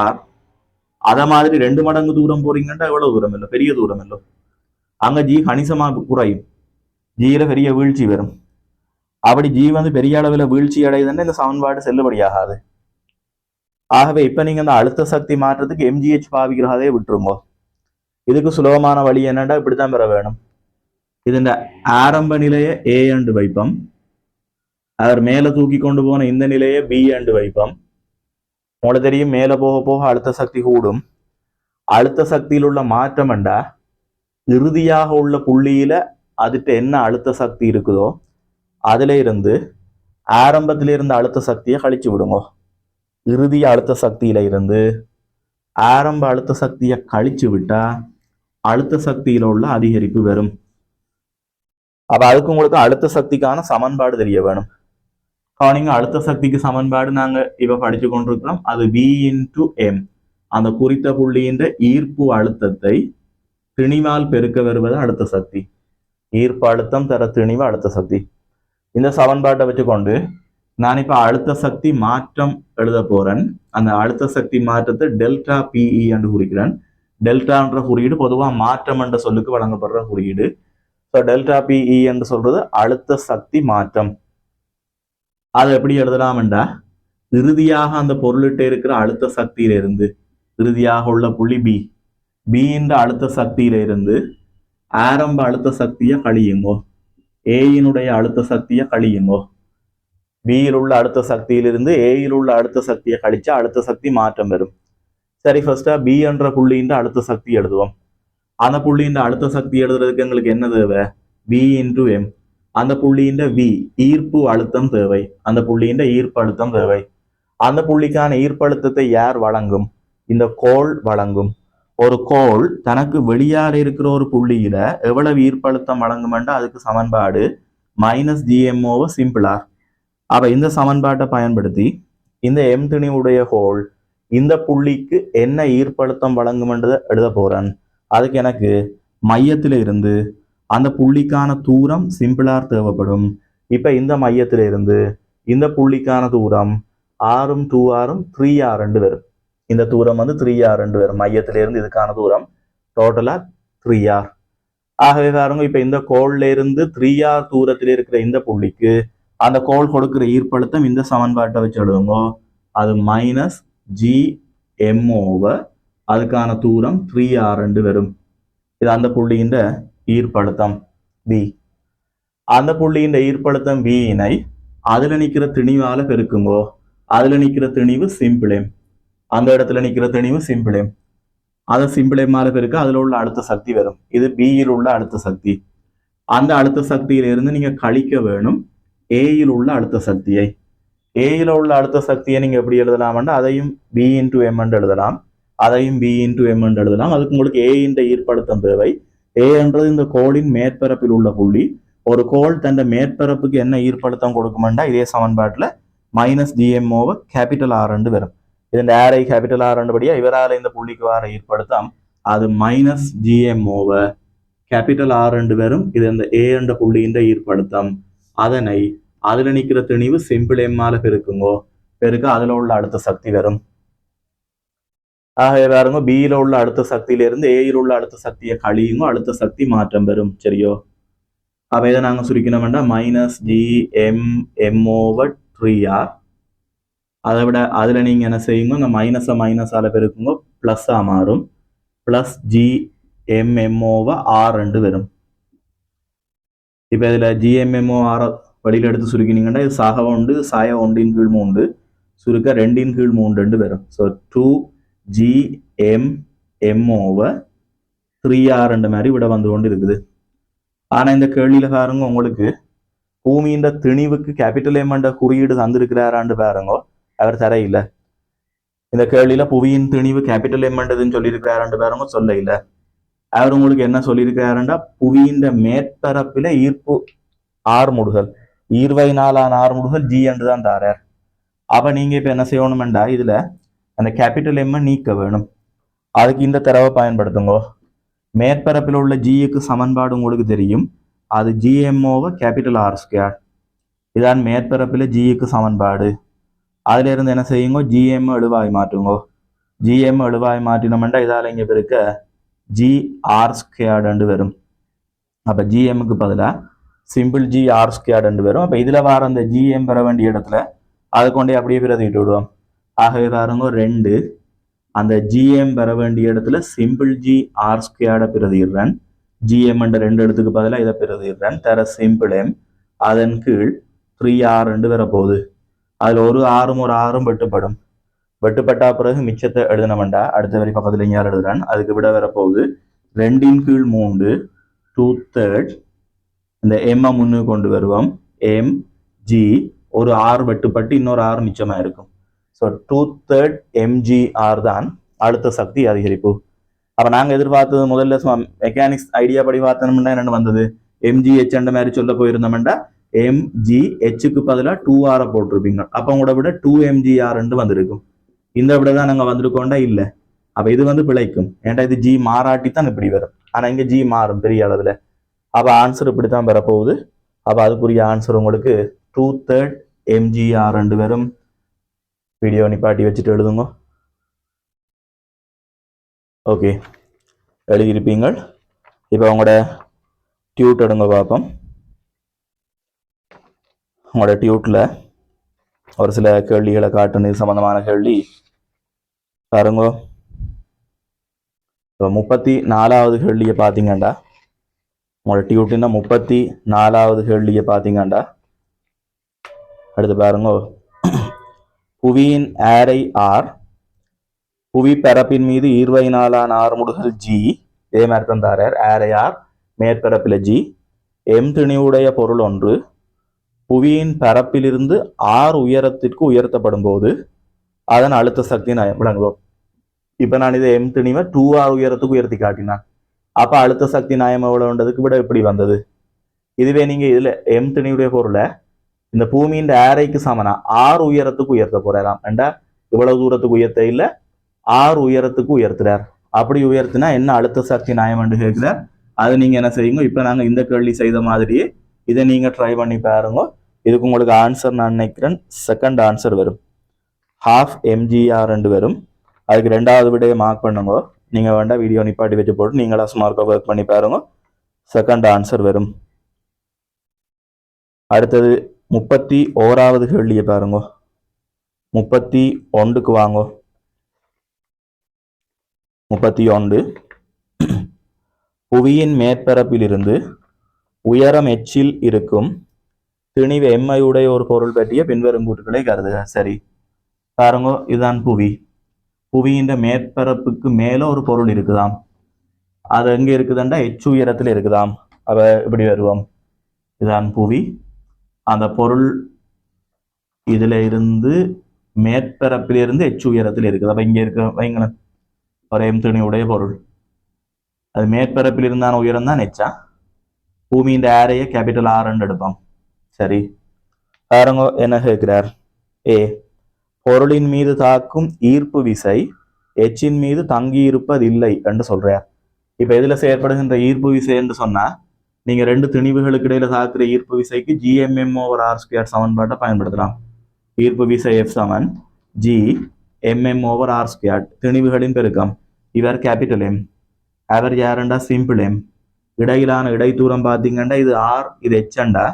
அத மாதிரி 2 மடங்கு தூரம் போறீங்கண்டா எவ்வளவு தூரம் இல்லை, பெரிய தூரம் இல்லை, அங்க ஜி கணிசமா குறையும், ஜியில பெரிய வீழ்ச்சி வரும். அப்படி ஜி பெரிய அளவில் வீழ்ச்சி அடையுதுன்னு இந்த சமன்பாடு செல்லுபடியாகாது. ஆகவே இப்ப நீங்க அந்த அழுத்த சக்தி மாற்றத்துக்கு mgh பாவிக்கிறதே விட்டுருங்க. இதுக்கு சுலபமான வழி என்னடா, இப்படித்தான் பெற வேணும். இதுண்ட ஆரம்ப நிலைய A என்று வைப்போம், அவர் மேல தூக்கி கொண்டு போன இந்த நிலையை B என்று வைப்போம். உங்களுக்கு தெரியும், மேல போக போக அழுத்த சக்தி கூடும். அழுத்த சக்தியில் உள்ள மாற்றம் என்றா இறுதியாக உள்ள புள்ளியில அதுட்டு என்ன அழுத்த சக்தி இருக்குதோ அதுல இருந்து ஆரம்பத்தில இருந்து அழுத்த சக்தியை கழிச்சு விடுங்க. இறுதி அழுத்த சக்தியில இருந்து ஆரம்ப அழுத்த சக்தியை கழிச்சு விட்டா அழுத்த சக்தியில உள்ள அதிகரிப்பு வரும். அப்ப அதுக்கு உங்களுக்கு அழுத்த சக்திக்கான சமன்பாடு தெரிய வேணும். நீங்க அழுத்த சக்திக்கு சமன்பாடு நாங்க இப்ப படிச்சு கொண்டிருக்கிறோம். அது V × M, அந்த குறித்த புள்ளியின் ஈர்ப்பு அழுத்தத்தை திணிவால் பெருக்க வருவது அழுத்த சக்தி. ஈர்ப்பு அழுத்தம் தர திணிவு அழுத்த சக்தி. இந்த சமன்பாட்டை வச்சுக்கொண்டு நான் இப்ப அழுத்த சக்தி மாற்றம் எழுத போறேன். அந்த அழுத்த சக்தி மாற்றத்தை டெல்டா PE என்று குறிக்கிறேன். டெல்டான்ற குறியீடு பொதுவா மாற்றம் என்ற சொல்லுக்கு வழங்கப்படுற குறியீடு. டெல்டா PE என்று சொல்றது அழுத்த சக்தி மாற்றம். அதை எப்படி எழுதலாம்டா, இறுதியாக அந்த பொருளிட்ட இருக்கிற அழுத்த சக்தியிலிருந்து இறுதியாக உள்ள புள்ளி B என்ற அழுத்த சக்தியிலிருந்து ஆரம்ப அழுத்த சக்தியை கழியுங்கோ, ஏயினுடைய அழுத்த சக்தியை கழியுங்கோ. பியில் உள்ள அழுத்த சக்தியிலிருந்து ஏயில் உள்ள அழுத்த சக்தியை கழிச்சா அழுத்த சக்தி மாற்றம் வரும். சரி, ஃபர்ஸ்டா பி என்ற புள்ளியின் அழுத்த சக்தி எழுதுவோம். அந்த புள்ளியின் அழுத்த சக்தி எழுதுறதுக்கு எங்களுக்கு என்ன தேவை? P into M. அந்த புள்ளியின் வி ஈர்ப்பு அழுத்தம் தேவை. அந்த புள்ளியின் ஈர்ப்பு அழுத்தம் தேவை. அந்த புள்ளிக்கான ஈர்ப்பு அழுத்தத்தை யார் வழங்கும்? இந்த கோள் வழங்கும். ஒரு கோள் தனக்கு வெளியால இருக்கிற ஒரு புள்ளியில எவ்வளவு ஈர்ப்பழுத்தம் வழங்குமெண்டா அதுக்கு சமன்பாடு மைனஸ் ஜிஎம்ஓவை சிம்பிளா. அப்ப இந்த சமன்பாட்டை பயன்படுத்தி இந்த எம் திணிவுடைய கோள் இந்த புள்ளிக்கு என்ன ஈர்ப்பழுத்தம் வழங்குமென்றதை எழுத போறேன். அதுக்கு எனக்கு மையத்தில இருந்து அந்த புள்ளிக்கான தூரம் சிம்பிளார் தேவைப்படும். இப்ப இந்த மையத்தில இருந்து இந்த புள்ளிக்கான தூரம் ஆறும் 2r 3r வரும். இந்த தூரம் வந்து 3r வரும். மையத்திலிருந்து இதுக்கான தூரம் டோட்டலா 3r. ஆகவே பாருங்க, இப்ப இந்த கோள்ல இருந்து 3r தூரத்தில் இருக்கிற இந்த புள்ளிக்கு அந்த கோள் கொடுக்கிற ஈர்ப்பழுத்தம் இந்த சமன்பாட்டை வச்சு எழுதுங்க. அது மைனஸ் ஜி எம் ஓவர் அதுக்கான தூரம் 3r வரும். இது அந்த புள்ளியின் ஈர்ப்பழுத்தம் பி. அந்த புள்ளியின் ஈர்ப்பழுத்தம் வியினை அதுல நிக்கிற திணிவால பெருக்குங்கோ. அதுல நிக்கிற திணிவு சிம்பிளேம். அந்த இடத்துல நிக்கிற திணிவு சிம்பிளேம். அதை சிம்பிளேமால பெருக்க அதுல உள்ள அழுத்த சக்தி வரும். இது பியில் உள்ள அழுத்த சக்தி. அந்த அழுத்த சக்தியிலிருந்து நீங்க கழிக்க வேணும் ஏயில் உள்ள அழுத்த சக்தியை. ஏயில் உள்ள அழுத்த சக்தியை நீங்க எப்படி எழுதலாம்னா அதையும் பி இன்டு எம் எழுதலாம். அதையும் பி இன்டு எம் எழுதலாம். அதுக்கு உங்களுக்கு ஏ என்ற ஈர்ப்பழுத்தம் தேவை. ஏ என்றது இந்த கோளின் மேற்பரப்பில் உள்ள புள்ளி. ஒரு கோள் தன் மேற்பரப்புக்கு என்ன ஈர்ப்பழுத்தம் கொடுக்குமெண்டா இதே சமன்பாட்டில் மைனஸ் ஜிஎம்ஓவை கேபிட்டல் ஆர் வரும். இதன் ஏரை கேபிட்டல் ஆர் படியா இவரால் இந்த புள்ளிக்கு வர ஈர்ப்பழுத்தம் அது மைனஸ் ஜிஎம்ஓவை கேபிட்டல் ஆர் வரும். இது இந்த ஏ என்ற புள்ளியின் ஈர்ப்பழுத்தம். அதனை அதுல நிக்கிற திணிவு சிம்பிள் எம்மால பெருக்குங்கோ. பெருக்க அதுல உள்ள அழுத்த சக்தி வரும். ஆகவே பாருங்க, பியில உள்ள அழுத்த சக்தியிலிருந்து ஏயில் உள்ள அழுத்த சக்தியை கழியுங்கோ. அழுத்த சக்தி மாற்றம் பெறும். சரியோ? அப்ப இதை நாங்க சுருக்கணும்னா minus G M M over 3r. அதை விட அதுல நீங்க என்ன செய்யுங்க, இந்த மைனஸை மைனஸால பெருக்குங்க, பிளஸ்ஸா மாறும். Plus G M M over R வரும். இப்ப இதுல ஜிஎம்எம்ஓ ஆர் வழியில் எடுத்து சுருக்கினீங்கன்னா இது சாக உண்டு சாய 1/3 சுருக்க 2/3 வரும். ஸோ 2GM ஓவர் 3R மாதிரி விட வந்து கொண்டு இருக்குது. ஆனா இந்த கேள்வியில பாருங்க, உங்களுக்கு பூமியின் திணிவுக்கு கேபிட்டல் எம் என்ற குறியீடு தந்திருக்கிறாரான்னு பாருங்க, அவர் தர இல்லை. இந்த கேள்வியில புவியின் திணிவு கேபிட்டல் எம் என்றதுன்னு சொல்லியிருக்கிறாரான்னு பாருங்க, சொல்ல இல்லை. அவர் உங்களுக்கு என்ன சொல்லியிருக்கிறாருன்னா புவியின் மேற்பரப்பில ஈர்ப்பு ஆறுமுடுகள் 24 ஆறுமுடுகள் ஜி என்று தான் தாரார். அப்ப நீங்க இப்ப என்ன செய்யணும்டா இதுல அந்த கேபிட்டல் எம் நீக்க வேணும். அதுக்கு இந்த தரவை பயன்படுத்துங்க. மேற்பரப்பில் உள்ள ஜிக்கு சமன்பாடு உங்களுக்கு தெரியும். அது ஜிஎம்ஓவை கேபிட்டல் ஆர் ஸ்கொயர். இதான் மேற்பரப்பில் ஜிக்கு சமன்பாடு. அதுல இருந்து என்ன செய்யுங்க, ஜிஎம் எழுவாய் மாற்றுங்க. ஜிஎம் எழுவாய் மாற்றினோம்டா இதால இங்க இருக்க ஜி ஆர் ஸ்கொயர்டு வரும். அப்ப ஜிஎம்முக்கு பதிலாக சிம்பிள் ஜி ஆர் ஸ்கொயர்டு வரும். அப்ப இதுல வர அந்த ஜிஎம் பெற வேண்டிய இடத்துல அதை கொண்டே அப்படியே பிரதிட்டு விடுவோம். ஆகவே பாருங்க 2 அந்த ஜிஎம் பெற வேண்டிய இடத்துல சிம்பிள் ஜி ஆர் ஸ்கொயர்டை பிரதிடுறேன். ஜிஎம் என்ற 2 இடத்துக்கு பதிலாக இதை பிரதிடுறேன். தர சிம்பிள் எம் அதன் கீழ் 3R வரப்போகுது. அதுல ஒரு ஆறும் வெட்டுப்படும். வெட்டுப்பட்டா பிறகு மிச்சத்தை எழுதணும்டா அடுத்த வரி பக்கத்துல யார் எழுதுறான் அதுக்கு விட வரப்போகுது 2/3 2/3. இந்த எம் முன்னுக்கு கொண்டு வருவோம். எம் ஜி ஒரு ஆறு வெட்டுப்பட்டு இன்னொரு ஆறு மிச்சமா இருக்கும். ஸோ 2/3 mgr தான் அழுத்த சக்தி அதிகரிப்பு. அப்ப நாங்க எதிர்பார்த்தது முதல்ல மெக்கானிக்ஸ் ஐடியா படி பார்த்தோம்னா என்ன வந்தது, mgh என்ற மாதிரி சொல்ல போயிருந்தோம்டா mgh பதிலாக 2r போட்டிருப்பீங்க. அப்ப உங்களோட விட 2mgr வந்திருக்கும். இந்த விட தான் நாங்க வந்திருக்கோண்டா இல்ல. அப்ப இது வந்து பிழைக்கும். ஏன்டா இது ஜி மாறாட்டி தான் இப்படி வரும். ஆனா இங்க ஜி மாறும் பெரிய அளவுல. அப்ப ஆன்சர் இப்படித்தான் பெறப்போகுது. அப்ப அதுக்குரிய ஆன்சர் உங்களுக்கு 2/3 mgr வரும். வீடியோ நிப்பாட்டி வச்சுட்டு எழுதுங்க. ஓகே, எழுதியிருப்பீங்க. இப்போ உங்களோட டியூட் எடுங்க பார்ப்போம். உங்களோட டியூட்ல ஒரு சில கேள்விகளை காட்டுறது சம்பந்தமான கேள்வி பாருங்க. இப்போ 34வது கேள்வியை பார்த்தீங்கண்டா, உங்களோட டியூட்டின் 34வது கேள்வியை பார்த்தீங்கண்டா அடுத்து பாருங்க, புவியின் ஆரை ஆர், புவி பரப்பின் மீது 24 ஆறுமுடுகள் ஜி, இதே மாதிரி தான் தாரார். ஆரை ஆர், மேற்பரப்பில் ஜி, எம் திணிவுடைய பொருள் ஒன்று புவியின் பரப்பிலிருந்து ஆர் உயரத்திற்கு உயர்த்தப்படும் போது அதன் அழுத்த சக்தி விளங்குவோம். இப்ப நான் இதை எம் திணிவை 2R உயரத்துக்கு உயர்த்தி காட்டினேன். அப்ப அழுத்த சக்தி நியாயம் எவ்வளவுன்றதுக்கு விட எப்படி வந்தது? இதுவே நீங்க இதுல எம் திணிவுடைய பொருளை இந்த பூமியின் ஆரைக்கு சமனா ஆறு உயரத்துக்கு உயர்த்த போறாராம். ஏண்டா இவ்வளவு தூரத்துக்கு உயர்த்த இல்ல, ஆறு உயரத்துக்கு உயர்த்துறார். அப்படி உயர்த்தினா என்ன அழுத்த சக்தி நியாயம் என்று கேட்கிறார். அது நீங்க என்ன செய்யுங்க, இப்ப நாங்க இந்த கேள்வி செய்த மாதிரியே இதை நீங்க ட்ரை பண்ணி பாருங்க. இதுக்கு உங்களுக்கு ஆன்சர் நான் நினைக்கிறேன் செகண்ட் ஆன்சர் வரும், 1/2 mgr வரும். அதுக்கு ரெண்டாவது விடையை மார்க் பண்ணுங்க. நீங்க வேண்டாம் வீடியோ நிப்பாட்டி வச்சு போட்டு நீங்களா ஸ்மார்க்கா ஒர்க் பண்ணி பாருங்க. செகண்ட் ஆன்சர் வரும். அடுத்தது 31வது கேள்வியை பாருங்க. 31க்கு வாங்க. 31, புவியின் மேற்பரப்பிலிருந்து உயரம் எச்சில் இருக்கும் திணிவு எம்ஐயுடைய ஒரு பொருள் பற்றிய பின்வரும் கூற்றுக்களை கருதுக. சரி பாருங்க, இதுதான் புவி. புவியின் மேற்பரப்புக்கு மேல ஒரு பொருள் இருக்குதாம். அது எங்க இருக்குதுண்டா எச் உயரத்தில் இருக்குதாம். அப்ப இப்படி வருவோம், இதுதான் புவி. அந்த பொருள் இதுல இருந்து மேற்பரப்பிலிருந்து எச் உயரத்தில் இருக்குது. அப்ப இங்க இருக்க வைங்களேன் ஒரு எம் திணிவுடைய பொருள், அது மேற்பரப்பில் இருந்தான உயரம் தான் எச்சா. பூமியின் ஆரையை கேபிட்டல் ஆர்ன்னு எடுப்போம். சரி பாருங்க என்ன கேட்கிறார். ஏ, பொருளின் மீது தாக்கும் ஈர்ப்பு விசை எச்சின் மீது தங்கி இருப்பதில்லை என்று சொல்றார். இப்ப இதுல செயற்படுகின்ற ஈர்ப்பு விசை என்று சொன்னா நீங்க ரெண்டு திணிவுகளுக்கு இடையில தாக்குற ஈர்ப்பு விசைக்கு GMM/R² சமன்பாட்டை பயன்படுத்தலாம். ஈர்ப்பு விசை F சமன் GMM/R², திணிவுகளின் பெருக்கம். இவர் கேபிட்டல் எம், அவர் யாருண்டா சிம்பிள் எம். இடையிலான இடைத்தூரம் பார்த்தீங்கன்னா இது ஆர், இது எச்ண்டா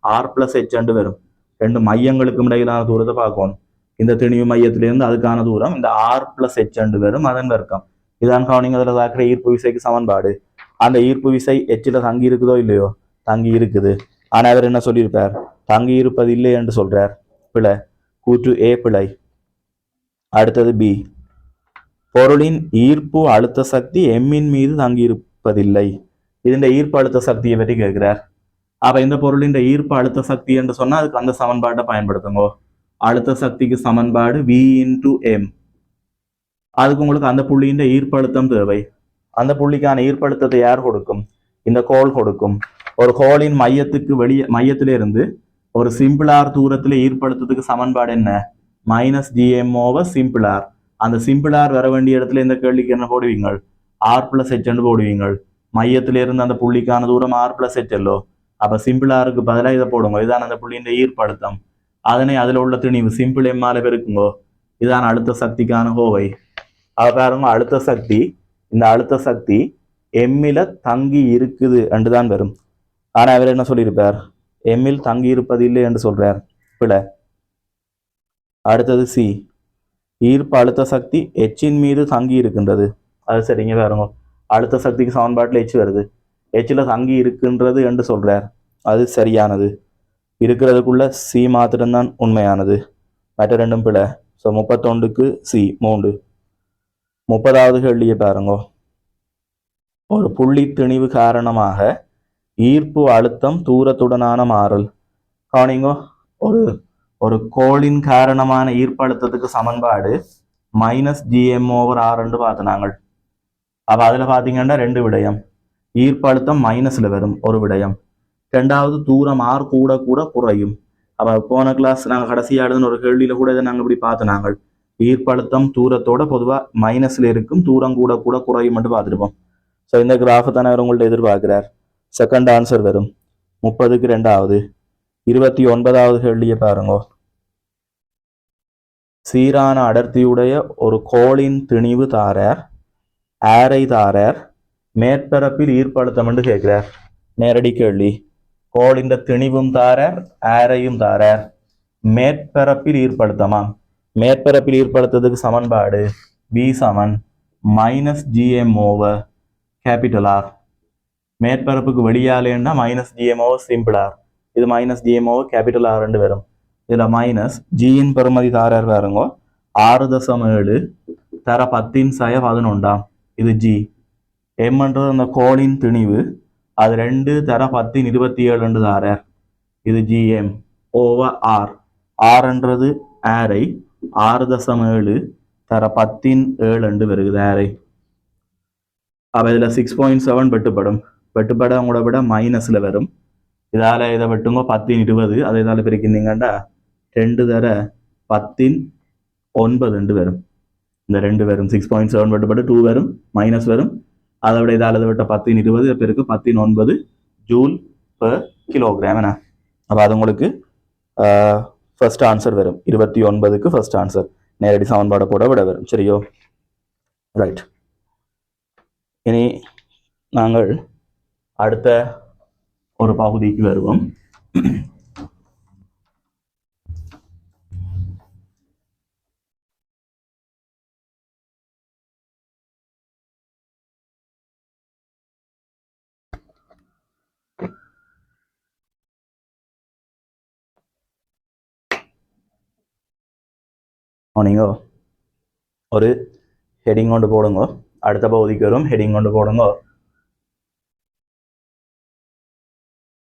R+H வரும். ரெண்டு மையங்களுக்கும் இடையிலான தூரத்தை பார்க்கணும். இந்த திணிவு மையத்திலிருந்து அதுக்கான தூரம் இந்த R+H வரும், அதன் வர்க்கம். இதான் கவனிங்க, அதில் தாக்குற ஈர்ப்பு விசைக்கு சமன்பாடு. அந்த ஈர்ப்பு விசை எச்சில் தங்கி இருக்குதோ இல்லையோ, தங்கி இருக்குது. ஆனா அவர் என்ன சொல்லியிருப்பார், தங்கி இருப்பது இல்லை என்று சொல்றார். பிழை. கூற்று ஏ பிழை. அடுத்தது பி, பொருளின் ஈர்ப்பு அழுத்த சக்தி எம்மின் மீது தங்கி இருப்பதில்லை. இதுல ஈர்ப்பு அழுத்த சக்தியை பற்றி கேட்கிறார். அப்ப இந்த பொருளின் ஈர்ப்பு அழுத்த சக்தி என்று சொன்னா அதுக்கு அந்த சமன்பாட்டை பயன்படுத்துங்க. அழுத்த சக்திக்கு சமன்பாடு V/M. அதுக்கு உங்களுக்கு அந்த புள்ளியின் ஈர்ப்பு அழுத்தம் தேவை. அந்த புள்ளிக்கான ஈர்ப்பழுத்தத்தை யார் கொடுக்கும்? இந்த கோள் கொடுக்கும். ஒரு கோளின் மையத்திலிருந்து ஒரு சிம்பிளார் தூரத்தில் ஈர்ப்பழுத்தத்துக்கு சமன்பாடு என்ன? -GM/சிம்பிளார். அந்த சிம்பிளார் வர வேண்டிய இடத்துல இந்த கேள்விக்கு என்ன போடுவீங்க? R+H போடுவீங்க. மையத்திலிருந்து அந்த புள்ளிக்கான தூரம் R+H அல்லோ. அப்ப சிம்பிளாருக்கு பதிலாக இதை போடுங்க. இதான் அந்த புள்ளியின் ஈர்ப்பழுத்தம். அதனை அதுல உள்ள திணிவு சிம்பிள் எம்மால பெருக்குங்கோ. இதான் அழுத்த சக்திக்கான கோவை. பாருங்க, அழுத்த சக்தி, இந்த அழுத்த சக்தி எம்மில தங்கி இருக்குது என்று தான் வரும். ஆனா அவர் என்ன சொல்லியிருப்பார், எம்மில் தங்கி இருப்பது இல்லை என்று சொல்றார். பிழை. அடுத்தது சி, ஈர்ப்பு அழுத்த சக்தி எச்சின் மீது தங்கி இருக்கின்றது. அது சரிங்க. பாருங்க, அழுத்த சக்திக்கு சமன்பாட்டில் எச் வருது, எச்சில தங்கி இருக்கின்றது என்று சொல்றார். அது சரியானது. இருக்கிறதுக்குள்ள சி மாத்திரம்தான் உண்மையானது, மற்ற ரெண்டும் பிழை. So 31க்கு C 3. 30வது கேள்வியை பாருங்க. ஒரு புள்ளி திணிவு காரணமாக ஈர்ப்பு அழுத்தம் தூரத்துடனான மாறல். கவனிங்கோ, ஒரு கோளின் காரணமான ஈர்ப்பு அழுத்தத்துக்கு சமன்பாடு -GM/R பார்த்தனாங்க. அப்ப அதுல பாத்தீங்கன்னா ரெண்டு விடயம். ஈர்ப்பு அழுத்தம் மைனஸ்ல வரும் ஒரு விடயம், ரெண்டாவது தூரம் R கூட கூட குறையும். அப்ப போன கிளாஸ் நாங்க கடைசியா எழுதுன ஒரு கேள்வியில கூட இதை நாங்க இப்படி பார்த்தனாங்க. ஈர்ப்பழுத்தம் தூரத்தோட பொதுவா மைனஸ்ல இருக்கும், தூரம் கூட கூட குறையும் மட்டும் பார்த்துருப்போம். ஸோ இந்த கிராஃப் தானே அவர் உங்கள்ட்ட எதிர்பார்க்கிறார். செகண்ட் ஆன்சர் வரும் 30க்கு 2வது. 29வது கேள்வியை பாருங்க. சீரான அடர்த்தியுடைய ஒரு கோளின் திணிவு தாரார், ஆரை தாரார், மேற்பரப்பில் ஈர்ப்பழுத்தம் என்று கேட்கிறார். நேரடி கேள்வி. கோளின் திணிவும் தாரார், ஆரையும் தாரார், மேற்பரப்பில் ஈர்ப்பழுத்தமா? மேற்பரப்பில் ஈர்ப்பழுத்தத்துக்கு சமன்பாடு V சமன் -GM/R. மேற்பரப்புக்கு வெளியாலேன்னா -GM/சிம்பிளார். இது -GM/R வரும். இதில் மைனஸ் ஜியின் பெறுமதி தாரார் பாருங்க 6.7 தர 10/11 இது ஜி. எம்ன்றது அந்த கோளின் திணிவு அது 2 தர 10/27 தாரார் இது ஜிஎம் ஓவர் ஆர். ஆர்ன்றது ஆரை 6.7 தர 10/7 வருகுது ஆரை. அப்போ இதில் 6.7 வெட்டுப்படும். வெட்டுப்பட உங்களோட விட மைனஸில் வரும். இதால் இதை வெட்டுங்க 10/20 அதை இதால் பிரிக்கிறீங்கண்டா 2 தர 10/9 வரும். இந்த 2 வரும் 6.7 வெட்டுப்பட்டு 2 வரும் மைனஸ் வரும். அதை விட இதால் விட்ட 10/20 பேருக்கு 10/9 ஜூல் பெர் கிலோகிராம். என்ன அப்போ அது உங்களுக்கு ஃபர்ஸ்ட் ஆன்சர் வரும். 29க்கு ஃபர்ஸ்ட் ஆன்சர் நேரடி சமன்பாடை போட விட வரும். சரியோ ரைட். இனி நாங்கள் அடுத்த ஒரு பகுதிக்கு வருவோம். நீங்க ஒரு ஹெடிங் கொண்டு போடுங்க. அடுத்த பகுதிக்கு வரும் ஹெடிங் கொண்டு போடுங்க.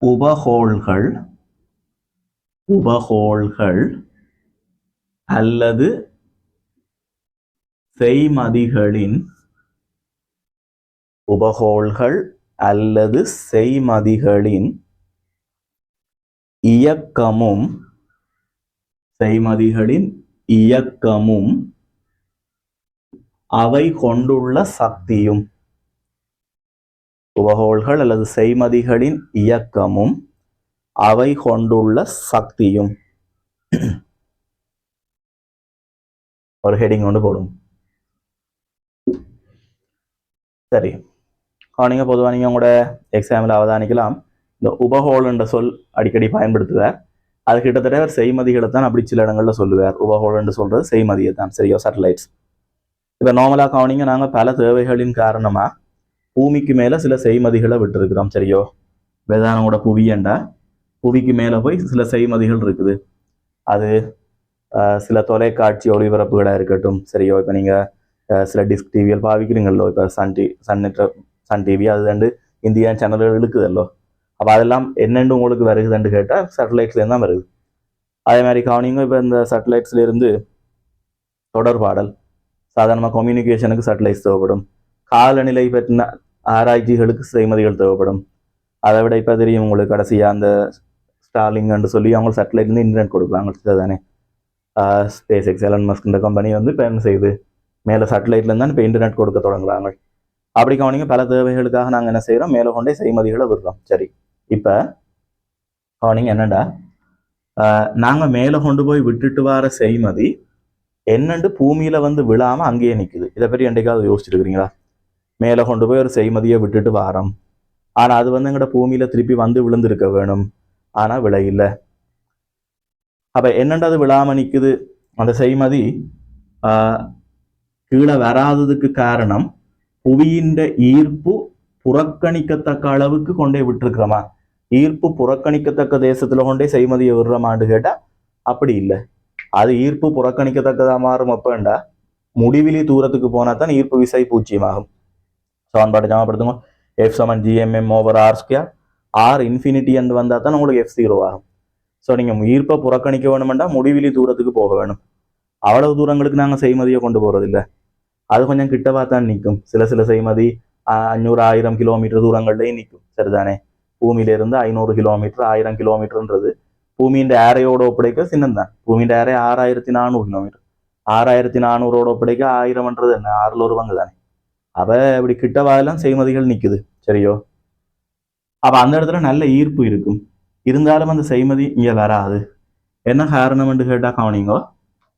உபகோள்கள் அல்லது செய்மதிகளின் இயக்கமும் அவை கொண்டுள்ள சக்தியும். உபகோள்கள் அல்லது செய்மதிகளின் இயக்கமும் அவை கொண்டுள்ள சக்தியும். ஒரு ஹெடிங் கொண்டு போடும். சரி, நீங்க பொதுவாக நீங்க உங்களோட எக்ஸாம்பிள் அவதானிக்கலாம். இந்த உபகோள் என்ற சொல் அடிக்கடி பயன்படுத்துவார். அது கிட்டத்தட்ட ஒரு செய்மதிகளை தான் அப்படி சில இடங்கள்ல சொல்லுவார். உபகோள் என்று சொல்றது செய்மதியை தான். சரியோ சேட்டலைட்ஸ். இப்போ நார்மலாக கவனிங்க, நாங்கள் பல தேவைகளின் காரணமா பூமிக்கு மேல சில செய்மதிகளை விட்டுருக்கிறோம். சரியோ வேதானோட புவியண்டா புவிக்கு மேல போய் சில செய்மதிகள் இருக்குது. அது சில தொலைக்காட்சி ஒளிபரப்புகளாக இருக்கட்டும். சரியோ இப்போ நீங்க சில டிஸ்க் டிவியில் பாவிக்கிறீங்களோ, இப்போ சன் டிவி அது ரெண்டு இந்தியா சேனல்கள் இழுக்குதல்லோ. அப்போ அதெல்லாம் என்னென்று உங்களுக்கு வருகுதுன்னு கேட்டால் சேட்டலைட்ஸ்லேருந்து தான் வருது. அதே மாதிரி கவனிங்க, இப்போ இந்த சேட்டலைட்ஸ்ல இருந்து தொடர்பாடல் சாதாரணமாக கம்யூனிகேஷனுக்கு சேட்டலைட்ஸ் தேவைப்படும். காலநிலை பற்றின ஆராய்ச்சிகளுக்கு செய்மதிகள் தேவைப்படும். அதை விட இப்போ தெரியும் உங்களுக்கு கடைசியாக அந்த ஸ்டார்லிங்னு சொல்லி அவங்க சேட்டலைட்லேருந்து இன்டர்நெட் கொடுக்குறாங்க தானே. ஸ்பேஸ் எக்ஸ் எலன் மஸ்க் இந்த கம்பெனி வந்து இப்போ என்ன செய்யுது, மேலே சேட்டலைட்லேருந்து தான் இப்போ இன்டர்நெட் கொடுக்க தொடங்குறாங்க. அப்படி கவனிங்க, பல தேவைகளுக்காக நாங்கள் என்ன செய்கிறோம், மேலே கொண்டே செய்மதிகளை விடுறோம். சரி, இப்போ கவனிங்க என்னடா, நாங்கள் மேலே கொண்டு போய் விட்டுட்டு வர செய்மதி என்னண்டு பூமியில வந்து விழாம அங்கேயே நிற்குது. இதை பற்றி என்றைக்காவது யோசிச்சுருக்கிறீங்களா? மேலே கொண்டு போய் ஒரு செய்மதியை விட்டுட்டு வாரம், ஆனா அது வந்து எங்கட பூமியில திருப்பி வந்து விழுந்திருக்க வேணும், ஆனா விளையில்லை. அப்ப என்னண்டு அது விழாம நிற்குது? அந்த செய்மதி கீழே வராததுக்கு காரணம் புவியின் ஈர்ப்பு புறக்கணிக்கத்தக்க அளவுக்கு கொண்டே விட்டுருக்கிறோமா? ஈர்ப்பு புறக்கணிக்கத்தக்க தேசத்துல கொண்டே செய்மதியை விடுறோமான்னு கேட்டா அப்படி இல்லை. அது ஈர்ப்பு புறக்கணிக்கத்தக்கதா மாறும் அப்பண்டா முடிவிலி தூரத்துக்கு போனா தான் ஈர்ப்பு விசை பூஜ்ஜியமாகும். சமன்பாடு ஞாபகப்படுத்துங்க. F = gmm/r². r இன்ஃபினிட்டி என்று வந்தா தான் உங்களுக்கு F0 ஆகும். ஸோ நீங்க ஈர்ப்பை புறக்கணிக்க வேணுமெண்டா முடிவிலி தூரத்துக்கு போக வேணும். அவ்வளவு தூரங்களுக்கு நாங்கள் செய்மதியை கொண்டு போறது இல்லை. அது கொஞ்சம் கிட்டவா தான் நிற்கும். சில செய்மதி 500-1000 கிலோமீட்டர் தூரங்கள்லேயும் நிற்கும். சரிதானே? பூமியிலிருந்து 500 கிலோமீட்டர் 1000 கிலோமீட்டர்ன்றது பூமியின் ஏரையோட ஒப்படைக்க சின்னம்தான். பூமியின் ஏரை 6400 கிலோமீட்டர். 6400 ஒப்படைக்க 1000ன்றது என்ன, 6 ஒரு பங்கு தானே. அவ இப்படி கிட்டவாயெல்லாம் செய்மதிகள் நிற்குது. சரியோ? அப்ப அந்த இடத்துல நல்ல ஈர்ப்பு இருக்கும். இருந்தாலும் அந்த செய்மதி இங்க வராது. என்ன காரணம்னு கேட்டா கவனிங்கோ,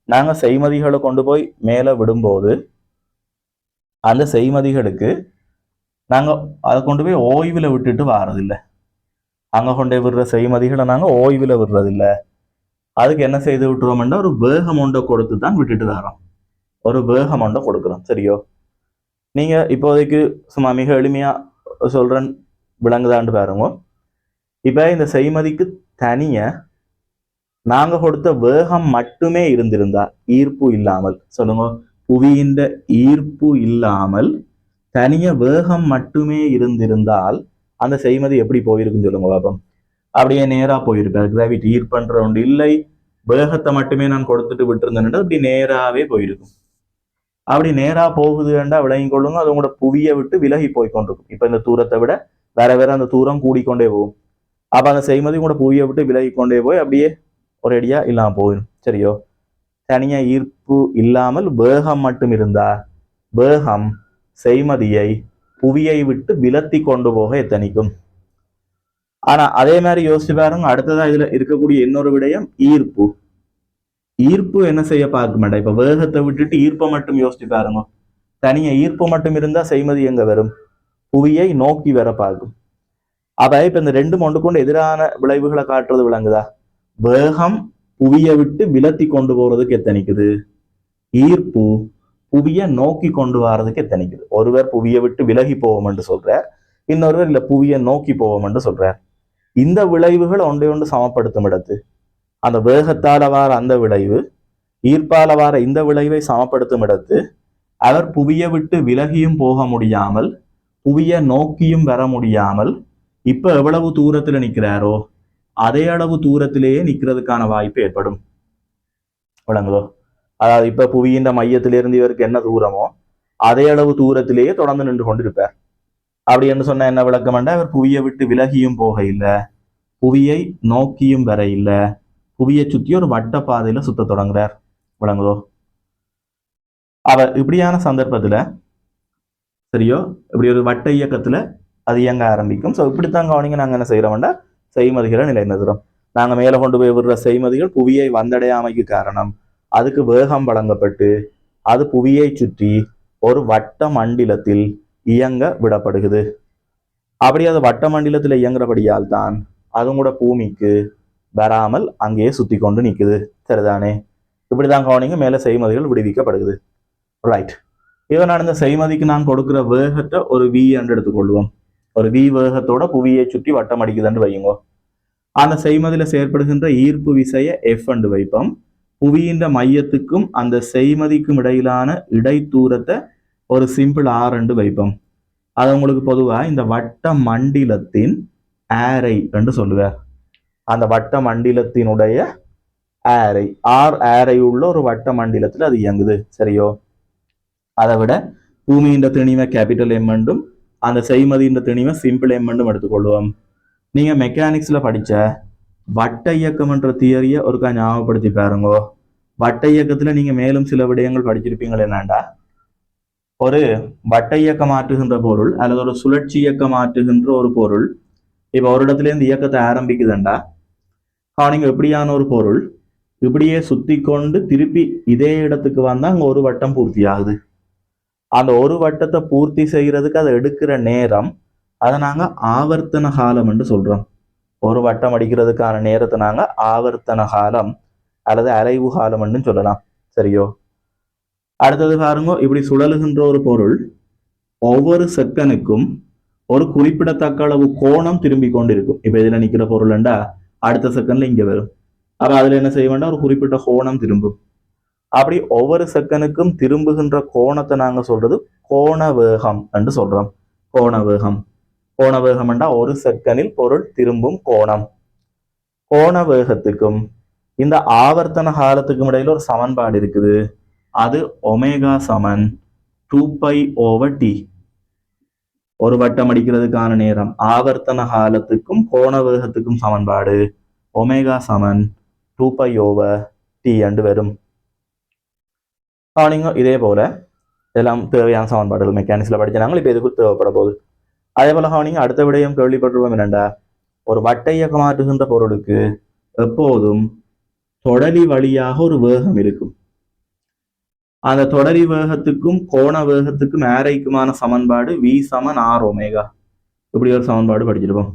நாங்க செய்மதிகளை கொண்டு போய் மேல விடும்போது அந்த செய்மதிகளுக்கு நாங்க அதை கொண்டு போய் ஓய்வுல விட்டுட்டு வாரதில்லை. அங்க கொண்டே விடுற செய்மதிகளை நாங்க ஓய்வுல விடுறதில்லை. அதுக்கு என்ன செய்து விட்டுருவோம்னா ஒரு வேகம் ஒன்றை கொடுத்து தான் விட்டுட்டு வரோம். ஒரு வேகம் ஒன்றை கொடுக்குறோம். சரியோ? நீங்க இப்போதைக்கு சும்மா மிக எளிமையா சொல்றேன், விளங்குதாண்டு பாருங்க. இப்ப இந்த செய்மதிக்கு தனிய நாங்க கொடுத்த வேகம் மட்டுமே இருந்திருந்தா, ஈர்ப்பு இல்லாமல் சொல்லுங்க, புவியின் ஈர்ப்பு இல்லாமல் தனிய வேகம் மட்டுமே இருந்திருந்தால் அந்த செய்மதி எப்படி போயிருக்குன்னு சொல்லுங்க பாப்போம். அப்படியே நேரா போயிருக்காரு. கிராவிட்டி ஈர்ப்பன்ற ஒன்று இல்லை, வேகத்தை மட்டுமே நான் கொடுத்துட்டு விட்டுருந்தேன், அப்படி நேராவே போயிருக்கும். அப்படி நேரா போகுதுன்னா விளங்கி கொள்ளுங்க, அது உங்களோட புவியை விட்டு விலகி போய் கொண்டிருக்கும். இப்ப இந்த தூரத்தை விட வேற வேற அந்த தூரம் கூடிக்கொண்டே போகும். அப்ப அந்த செய்மதி கூட புவியை விட்டு விலகி கொண்டே போய் அப்படியே ஒரு அடியா இல்லாம போயிடும். சரியோ? தனியா ஈர்ப்பு இல்லாமல் வேகம் மட்டும் இருந்தா வேகம் செய்மதியை புவியை விட்டு விலத்தி கொண்டு போக எத்தனிக்கும். ஆனா அதே மாதிரி யோசிச்சு பாருங்க, அடுத்ததா இதுல இருக்கக்கூடிய இன்னொரு விடயம் ஈர்ப்பு. ஈர்ப்பு என்ன செய்ய பார்க்க மாட்டேன். இப்ப வேகத்தை விட்டுட்டு ஈர்ப்பை மட்டும் யோசிச்சு பாருங்க. தனியா ஈர்ப்பு மட்டும் இருந்தா செய்மதி எங்க வரும்? புவியை நோக்கி வர பார்க்கும். அப்ப இப்ப இந்த ரெண்டும் ஒன்று கொண்டு எதிரான விளைவுகளை காட்டுறது விளங்குதா? வேகம் புவியை விட்டு விலத்தி கொண்டு போறதுக்கு எத்தனிக்குது, ஈர்ப்பு புவியை நோக்கி கொண்டு வர்றதுக்கு எத்தனிக்குது. ஒருவர் புவியை விட்டு விலகி போவோம் என்று சொல்றார், இன்னொருவர் இல்ல புவியை நோக்கி போவோம் என்று சொல்றார். இந்த விளைவுகள் ஒன்றை ஒன்று சமப்படுத்தும் இடத்து அந்த வேகத்தால வார அந்த விளைவு ஈர்ப்பால வார இந்த விளைவை சமப்படுத்தும் இடத்து அவர் புவியை விட்டு விலகியும் போக முடியாமல் புவியை நோக்கியும் வர முடியாமல் இப்ப எவ்வளவு தூரத்துல நிக்கிறாரோ அதே அளவு தூரத்திலேயே நிக்கிறதுக்கான வாய்ப்பு ஏற்படும். விளங்குதோ? அதாவது இப்ப புவியின் மையத்திலிருந்து இவருக்கு என்ன தூரமோ அதே அளவு தூரத்திலேயே தொடர்ந்து நின்று கொண்டிருப்பார். அப்படி என்று சொன்ன என்ன விளக்கம்ண்டா, அவர் புவியை விட்டு விலகியும் போக இல்லை, புவியை நோக்கியும் வர இல்லை, புவியை சுத்தி ஒரு வட்ட பாதையில சுத்த தொடங்குறார். விளங்குதோ? அவர் இப்படியான சந்தர்ப்பத்துல சரியோ இப்படி ஒரு வட்ட இயக்கத்துல அது இயங்க ஆரம்பிக்கும். ஸோ இப்படித்தான் கவனிங்க நாங்க என்ன செய்யறோம்னா செய்மதிகளை நிலைநிறுத்துறோம். நாங்க மேல கொண்டு போய் விடுற செய்மதிகள் புவியை வந்தடையாமைக்கு காரணம் அதுக்கு வேகம் வழங்கப்பட்டு அது புவியை சுற்றி ஒரு வட்ட மண்டலத்தில் இயங்க விடப்படுகிறது. அப்படி அது வட்ட மண்டலத்தில் இயங்குறபடியால் தான் அதுவும் கூட பூமிக்கு வராமல் அங்கேயே சுத்தி கொண்டு நிக்குது. சரிதானே? இப்படிதான் கவனிங்க மேல செய்மதிகள் விடுவிக்கப்படுகிறது. ரைட். இவன் நான் இந்த செய்மதிக்கு நான் கொடுக்குற வேகத்தை ஒரு வி என்று எடுத்துக்கொள்வோம். ஒரு வி வேகத்தோட புவியை சுற்றி வட்டம் அடிக்குதுன்னு வையுங்க. அந்த செய்மதியில செயற்படுகின்ற ஈர்ப்பு விசைய எஃப் என்று வைப்போம். புவியின் மையத்துக்கும் அந்த செய்மதிக்கும் இடையிலான இடைத்தூரத்தை ஒரு சிம்பிள் ஆர் என்று வைப்போம். அது உங்களுக்கு பொதுவா இந்த வட்ட மண்டலத்தின் ஆரை என்று சொல்லுவார். அந்த வட்ட மண்டலத்தினுடைய ஆரை ஆர் ஆரை உள்ள ஒரு வட்ட மண்டலத்தில் அது இயங்குது. சரியோ? அதை விட பூமியின் திணிவை கேபிட்டல் எம் என்றும் அந்த செய்மதியின் திணிவை சிம்பிள் எம் என்றும் எடுத்துக்கொள்வோம். நீங்க மெக்கானிக்ஸ்ல படிச்ச வட்ட இயக்கம் என்ற தியரியை ஒருக்கா ஞாபகப்படுத்தி பாருங்கோ. வட்ட இயக்கத்துல நீங்க மேலும் சில விடயங்கள் படிச்சிருப்பீங்கள். என்னண்டா, ஒரு வட்ட இயக்கம் மாற்றுகின்ற பொருள் அல்லது ஒரு சுழற்சி இயக்கம் மாற்றுகின்ற ஒரு பொருள் இப்ப ஒரு இடத்துல இருந்து இயக்கத்தை ஆரம்பிக்குதுண்டா, நீங்க எப்படியான ஒரு பொருள் இப்படியே சுத்தி கொண்டு திருப்பி இதே இடத்துக்கு வந்தா அங்க ஒரு வட்டம் பூர்த்தி ஆகுது. அந்த ஒரு வட்டத்தை பூர்த்தி செய்யறதுக்கு அதை எடுக்கிற நேரம் அதை நாங்க ஆவர்த்தன காலம் என்று சொல்றோம். ஒரு வட்டம் அடிக்கிறதுக்கான நேரத்தை நாங்க ஆவர்த்தன காலம் அல்லது அலைவு காலம் என்று சொல்லலாம். சரியோ? அடுத்தது பாருங்க, இப்படி சுழலுகின்ற ஒரு பொருள் ஒவ்வொரு செகண்டுக்கும் ஒரு குறிப்பிடத்தக்க அளவு கோணம் திரும்பி கொண்டிருக்கும். இப்ப இதுல நிக்கிற பொருள்ண்டா அடுத்த செகண்ட்ல இங்க வரும். அப்ப அதுல என்ன செய்ய வேண்டாம், ஒரு குறிப்பிட்ட கோணம் திரும்பும். அப்படி ஒவ்வொரு செகண்டுக்கும் திரும்புகின்ற கோணத்தை நாங்க சொல்றது கோண வேகம் என்று சொல்றோம். கோண வேகம். கோண வேகம் என்றா ஒரு செகண்டில் பொருள் திரும்பும் கோணம். கோண வேகத்துக்கும் இந்த ஆவர்த்தன காலத்துக்கும் இடையில ஒரு சமன்பாடு இருக்குது. அது ஒமேகா சமன் 2π/t. ஒரு வட்டம் அடிக்கிறதுக்கான நேரம் ஆவர்த்தன காலத்துக்கும் கோண வேகத்துக்கும் சமன்பாடு ஒமேகா சமன் 2π/t என்று வரும். நீங்க இதே போல இதெல்லாம் தேவையான சமன்பாடுகள் மெக்கானிக்ஸ்ல படிச்சாங்க. இப்ப இதுக்கு தேவைப்பட போகுது. அதே போல நீங்க அடுத்த விடயம் கேள்விப்பட்டிருப்போம். என்னண்டா, ஒரு வட்ட இயக்கம் மாற்றுகின்ற பொருளுக்கு எப்போதும் தொடரி வழியாக ஒரு வேகம் இருக்கும். அந்த தொடரி வேகத்துக்கும் கோண வேகத்துக்கும் ஆரைக்குமான சமன்பாடு v சமன் ஆர் ஒமேகா. இப்படி ஒரு சமன்பாடு படிச்சிருப்போம்.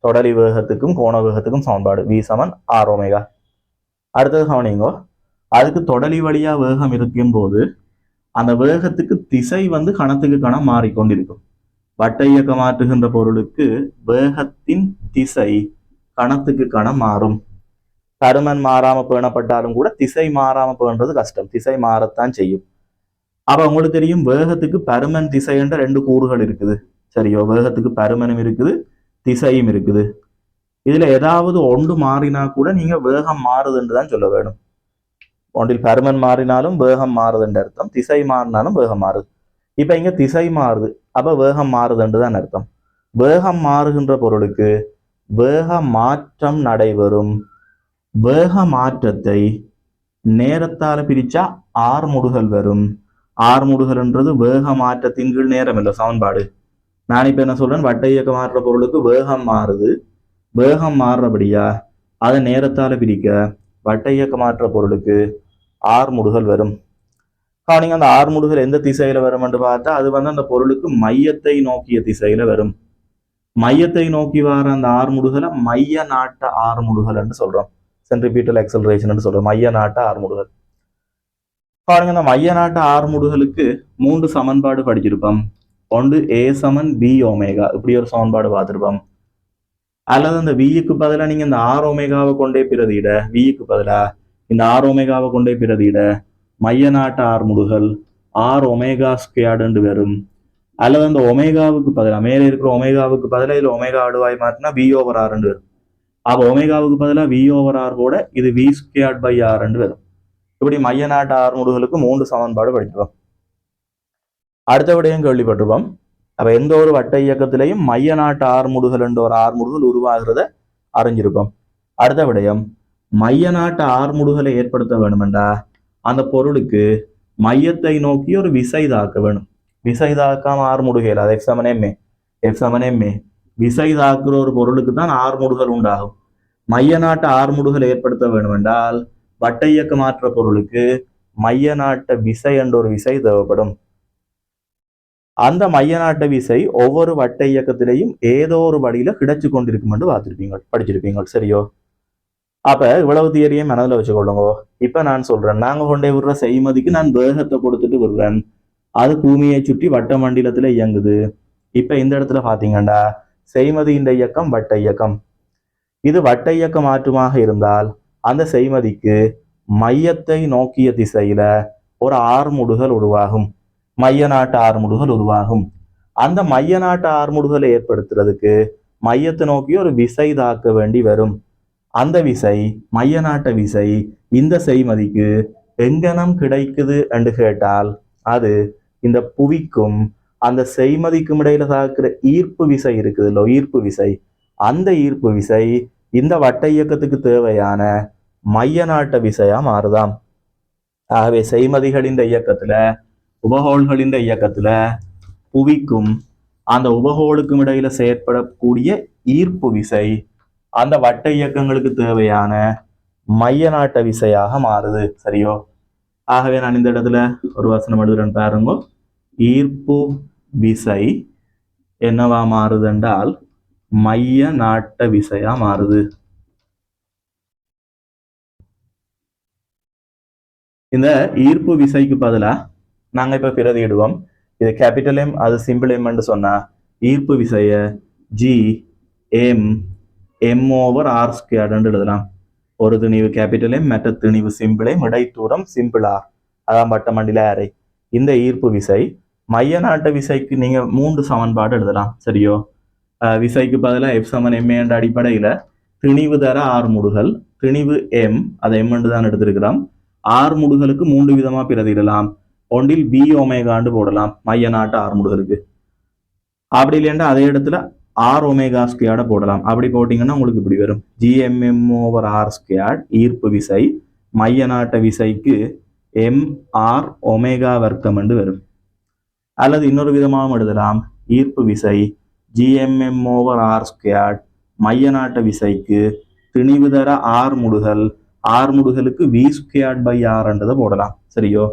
தொடரி வேகத்துக்கும் கோண வேகத்துக்கும் சமன்பாடு v சமன் ஆர் ஒமேகா. அடுத்தது கவனிங்கோ, அதுக்கு தொடரி வழியா வேகம் இருக்கும் போது அந்த வேகத்துக்கு திசை வந்து கணத்துக்கு கணம் மாறிக்கொண்டிருக்கும். வட்ட இயக்கம் மாற்றுகின்ற பொருளுக்கு வேகத்தின் திசை கணத்துக்கு கணம் மாறும். பருமன் மாறாம பேணப்பட்டாலும் கூட திசை மாறாம பேணுறது கஷ்டம், திசை மாறத்தான் செய்யும். அப்ப உங்களுக்கு தெரியும் வேகத்துக்கு பருமன் திசை என்ற 2 கூறுகள் இருக்குது. சரியோ, வேகத்துக்கு பருமனும் இருக்குது திசையும் இருக்குது. இதுல ஏதாவது ஒன்று மாறினா கூட நீங்க வேகம் மாறுதுன்னு தான் சொல்ல வேணும். ஒன்றில் பருமன் மாறினாலும் வேகம் மாறுதுன்ற அர்த்தம், திசை மாறினாலும் வேகம் மாறுது. இப்ப இங்க திசை மாறுது, அப்ப வேகம் மாறுதுன்னு தான் அர்த்தம். வேகம் மாறுகின்ற பொருளுக்கு வேக மாற்றம் நடைபெறும். வேக மாற்றத்தை நேரத்தால பிரிச்சா ஆர்முடுகல் வரும். ஆர்முடுகல்ன்றது வேக மாற்றத்தின் கீழ் நேரம் இல்லை சமன்பாடு. நான் இப்ப என்ன சொல்றேன், வட்ட இயக்க மாற்ற பொருளுக்கு வேகம் மாறுது, வேகம் மாறுறபடியா அதை நேரத்தால பிரிக்க வட்ட இயக்க மாற்ற பொருளுக்கு ஆர்முடுகல் வரும். நீங்க அந்த ஆர்முடுகல் எந்த திசையில வரும் என்று பார்த்தா அது அந்த பொருளுக்கு மையத்தை நோக்கிய திசையில வரும். மையத்தை நோக்கி வர அந்த ஆர்முடுகலை மைய நாட்ட ஆர்முடுகல் என்று சொல்றோம். சென்ட்ரிபியூட்டல் எக்ஸலரேஷன் சொல்றோம், மைய நாட்ட ஆர்முடுகல். அந்த மைய நாட்ட ஆர்முடுகலுக்கு 3 சமன்பாடு படிச்சிருப்போம். ஒன்று A = B ஒமேகா, இப்படி ஒரு சமன்பாடு பார்த்திருப்போம். அல்லது அந்த விக்கு பதிலாக நீங்க இந்த ஆர் ஒமேகாவை கொண்டே பிரதியிட, விக்கு பதிலாக இந்த ஆர் ஒமேகாவை கொண்டே பிரதியிட மைய நாட்ட ஆர்முடுகல் ஆர் ஒமேகா ஸ்கொயர்டு வரும். அல்லது அந்த ஒமேகாவுக்கு பதிலாக மேலே இருக்கிற ஒமேகாவுக்கு பதிலாக இதுல ஒமேகா அடுவாய் மாற்றினா V/R வரும். அப்போ ஒமேகாவுக்கு பதிலாக V/R கூட இது V²/R வரும். இப்படி மைய நாட்ட ஆர்முடுகளுக்கு 3 சமன்பாடு படிச்சிருப்போம். அடுத்த விடையும் கேள்விப்பட்டிருப்போம். அப்ப எந்த ஒரு வட்ட இயக்கத்திலையும் மைய நாட்டு ஆர்முடுகள் என்ற ஒரு ஆர்முடுகள் உருவாகிறத அறிஞ்சிருப்போம். அடுத்த விடயம், மைய நாட்டு ஆர்முடுகளை ஏற்படுத்த வேணுமெண்டா அந்த பொருளுக்கு மையத்தை நோக்கி ஒரு விசை தாக்க வேணும். விசை தாக்காம ஆர்முடுகையில் அது F=ma விசை தாக்குற ஒரு பொருளுக்கு தான் ஆர்முடுகள் உண்டாகும். மைய நாட்டு ஆர்முடுகளை ஏற்படுத்த வேணுமென்றால் வட்ட இயக்க மாற்ற பொருளுக்கு மைய நாட்ட விசை என்ற ஒரு விசை தேவைப்படும். அந்த மைய நாட்ட விசை ஒவ்வொரு வட்ட இயக்கத்திலையும் ஏதோ ஒரு வழியில கிடைச்சு கொண்டிருக்கும் என்று படிச்சிருப்பீங்க. சரியோ? அப்ப இவ்வளவு தியரியை மனதில் வச்சுக்கொள்ளுங்க. இப்ப நான் சொல்றேன், நாங்க கொண்டே விடுற செய்மதிக்கு நான் வேகத்தை கொடுத்துட்டு விடுறேன், அது பூமியை சுற்றி வட்ட மண்டலத்துல இயங்குது. இப்ப இந்த இடத்துல பாத்தீங்கன்னா செய்மதியின் இயக்கம் வட்ட இயக்கம். இது வட்ட இயக்க மாற்றமாக இருந்தால் அந்த செய்மதிக்கு மையத்தை நோக்கிய திசையில ஒரு ஆர்முடுகள் உருவாகும், மைய நாட்டு ஆர்முடுகள் உருவாகும். அந்த மைய நாட்டு ஆர்முடுகளை ஏற்படுத்துறதுக்கு மையத்தை நோக்கி ஒரு விசை தாக்க வேண்டி வரும். அந்த விசை, மைய நாட்ட விசை, இந்த செய்மதிக்கு எங்கனம் கிடைக்குது என்று கேட்டால் அது இந்த புவிக்கும் அந்த செய்மதிக்கும் இடையில தாக்குற ஈர்ப்பு விசை இருக்குதுல்ல, ஈர்ப்பு விசை, அந்த ஈர்ப்பு விசை இந்த வட்ட இயக்கத்துக்கு தேவையான மைய நாட்ட விசையா மாறுதாம். ஆகவே செய்மதிகளின் இயக்கத்துல, உபகோள்களின் இயக்கத்துல புவிக்கும் அந்த உபகோளுக்கும் இடையில செயற்படக்கூடிய ஈர்ப்பு விசை அந்த வட்ட இயக்கங்களுக்கு தேவையான மைய நாட்ட விசையாக மாறுது. சரியோ? ஆகவே நான் இந்த இடத்துல ஒரு வசனம் எழுதுறேன் பாருங்க. ஈர்ப்பு விசை என்னவா மாறுது என்றால் மைய நாட்ட விசையா மாறுது. இந்த ஈர்ப்பு விசைக்கு பதிலா நாங்க இப்ப பிரதியிடுவோம். இது கேபிட்டல் M, அது சிம்பிள் M சொன்னா ஈர்ப்பு விசைய G(m)(m/r²) எழுதலாம். ஒரு திணிவு கேபிட்டல் M, மற்ற திணிவு சிம்பிள் M, இடைத்தூரம் சிம்பிள் R, அதான் வட்ட மண்டல அரை. இந்த ஈர்ப்பு விசை மைய நாட்ட விசைக்கு நீங்க 3 சமன்பாடு எழுதலாம். சரியோ? விசைக்கு பதிலாக F=ma என்ற அடிப்படையில திணிவு தர ஆர்முடுகள், திணிவு M, அதை M தான் எடுத்திருக்கிறோம். ஆர்முடுகளுக்கு 3 விதமா பிரதியிடலாம். ஒன்றில் B⍵ போடலாம் மைய நாட்டு ஆர்முடுகளுக்கு. அப்படி இல்லைன்னா அதே இடத்துல R⍵² போடலாம். அப்படி போட்டீங்கன்னா உங்களுக்கு இப்படி வரும், G(m)/r² ஈர்ப்பு விசை மைய நாட்ட விசைக்கு mR⍵² என்று வரும். அல்லது இன்னொரு விதமாகவும் எழுதலாம், ஈர்ப்பு விசை G(m)/r² மைய நாட்ட விசைக்கு திணிவு தர ஆர்முடுகளுக்கு V²/R என்றதை போடலாம். சரியோ?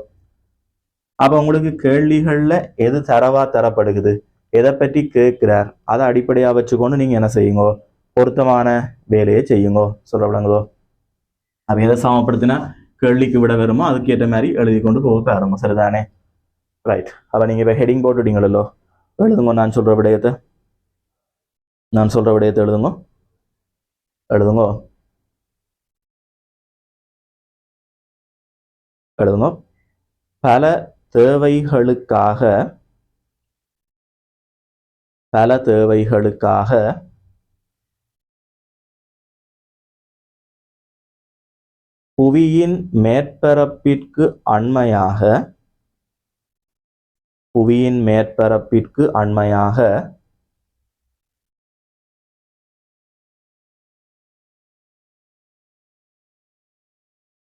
அப்ப உங்களுக்கு கேள்விகள்ல எது தரவா தரப்படுகிறது, எதை பற்றி கேட்கிறார், அதை அடிப்படையா வச்சுக்கொண்டு நீங்க என்ன செய்யுங்க, பொருத்தமான வேலையை செய்யுங்க. சொல்ல விளங்குதோ? அப்ப எதை சமப்படுத்தினா கேள்விக்கு விட வருமோ அதுக்கேற்ற மாதிரி எழுதி கொண்டு போக பாருங்க. சரிதானே? ரைட். அப்ப நீங்க இப்ப ஹெடிங் போட்டுட்டீங்களோ, எழுதுங்க. நான் சொல்ற விடயத்தை எழுதுங்க. எழுதுங்க. பல தேவைகளுக்காக புவியின் மேற்பரப்பிற்கு அண்மையாக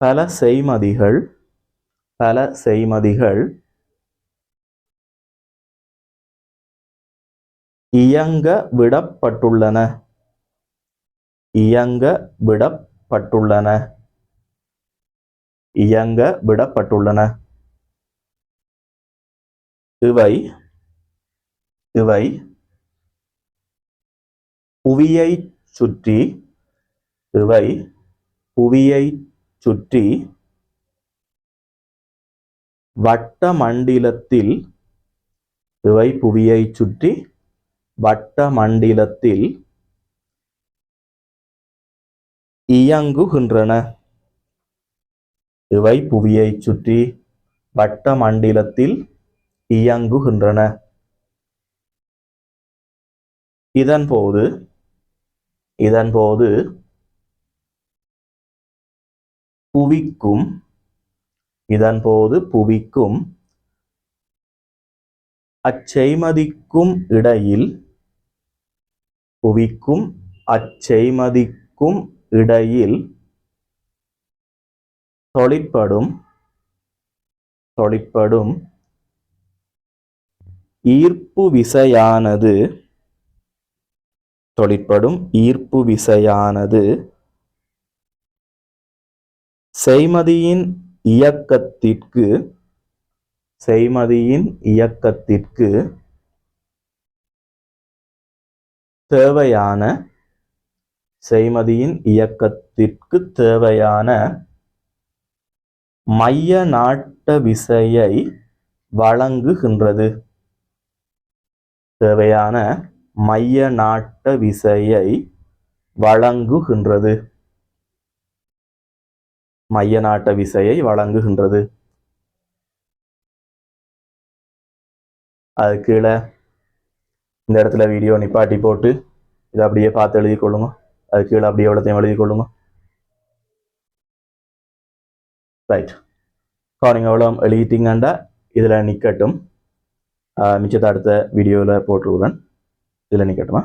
பல செய்மதிகள் இயங்க விடப்பட்டுள்ளன. இவை புவியைச் சுற்றி வட்டமண்டலத்தில் இயங்குகின்றன. இதன்போது புவிக்கும் அச்செய்மதிக்கும் இடையில் தொழிற்படும் ஈர்ப்பு விசையானது செய்மதியின் இயக்கத்திற்கு தேவையான மைய நாட்ட விசையை வழங்குகின்றது. அது கீழே இந்த இடத்துல வீடியோ நிப்பாட்டி போட்டு இதை அப்படியே பார்த்து எழுதி கொள்ளுங்க. அது கீழே அப்படியே எவ்வளோத்தையும் எழுதி கொள்ளுங்க. ரைட், நீங்கள் எவ்வளோ எழுதிட்டீங்கண்டா இதில் நிற்கட்டும். மிச்சத்தை அடுத்த வீடியோவில் போட்டுருவேன். இதில் நிற்கட்டுமா?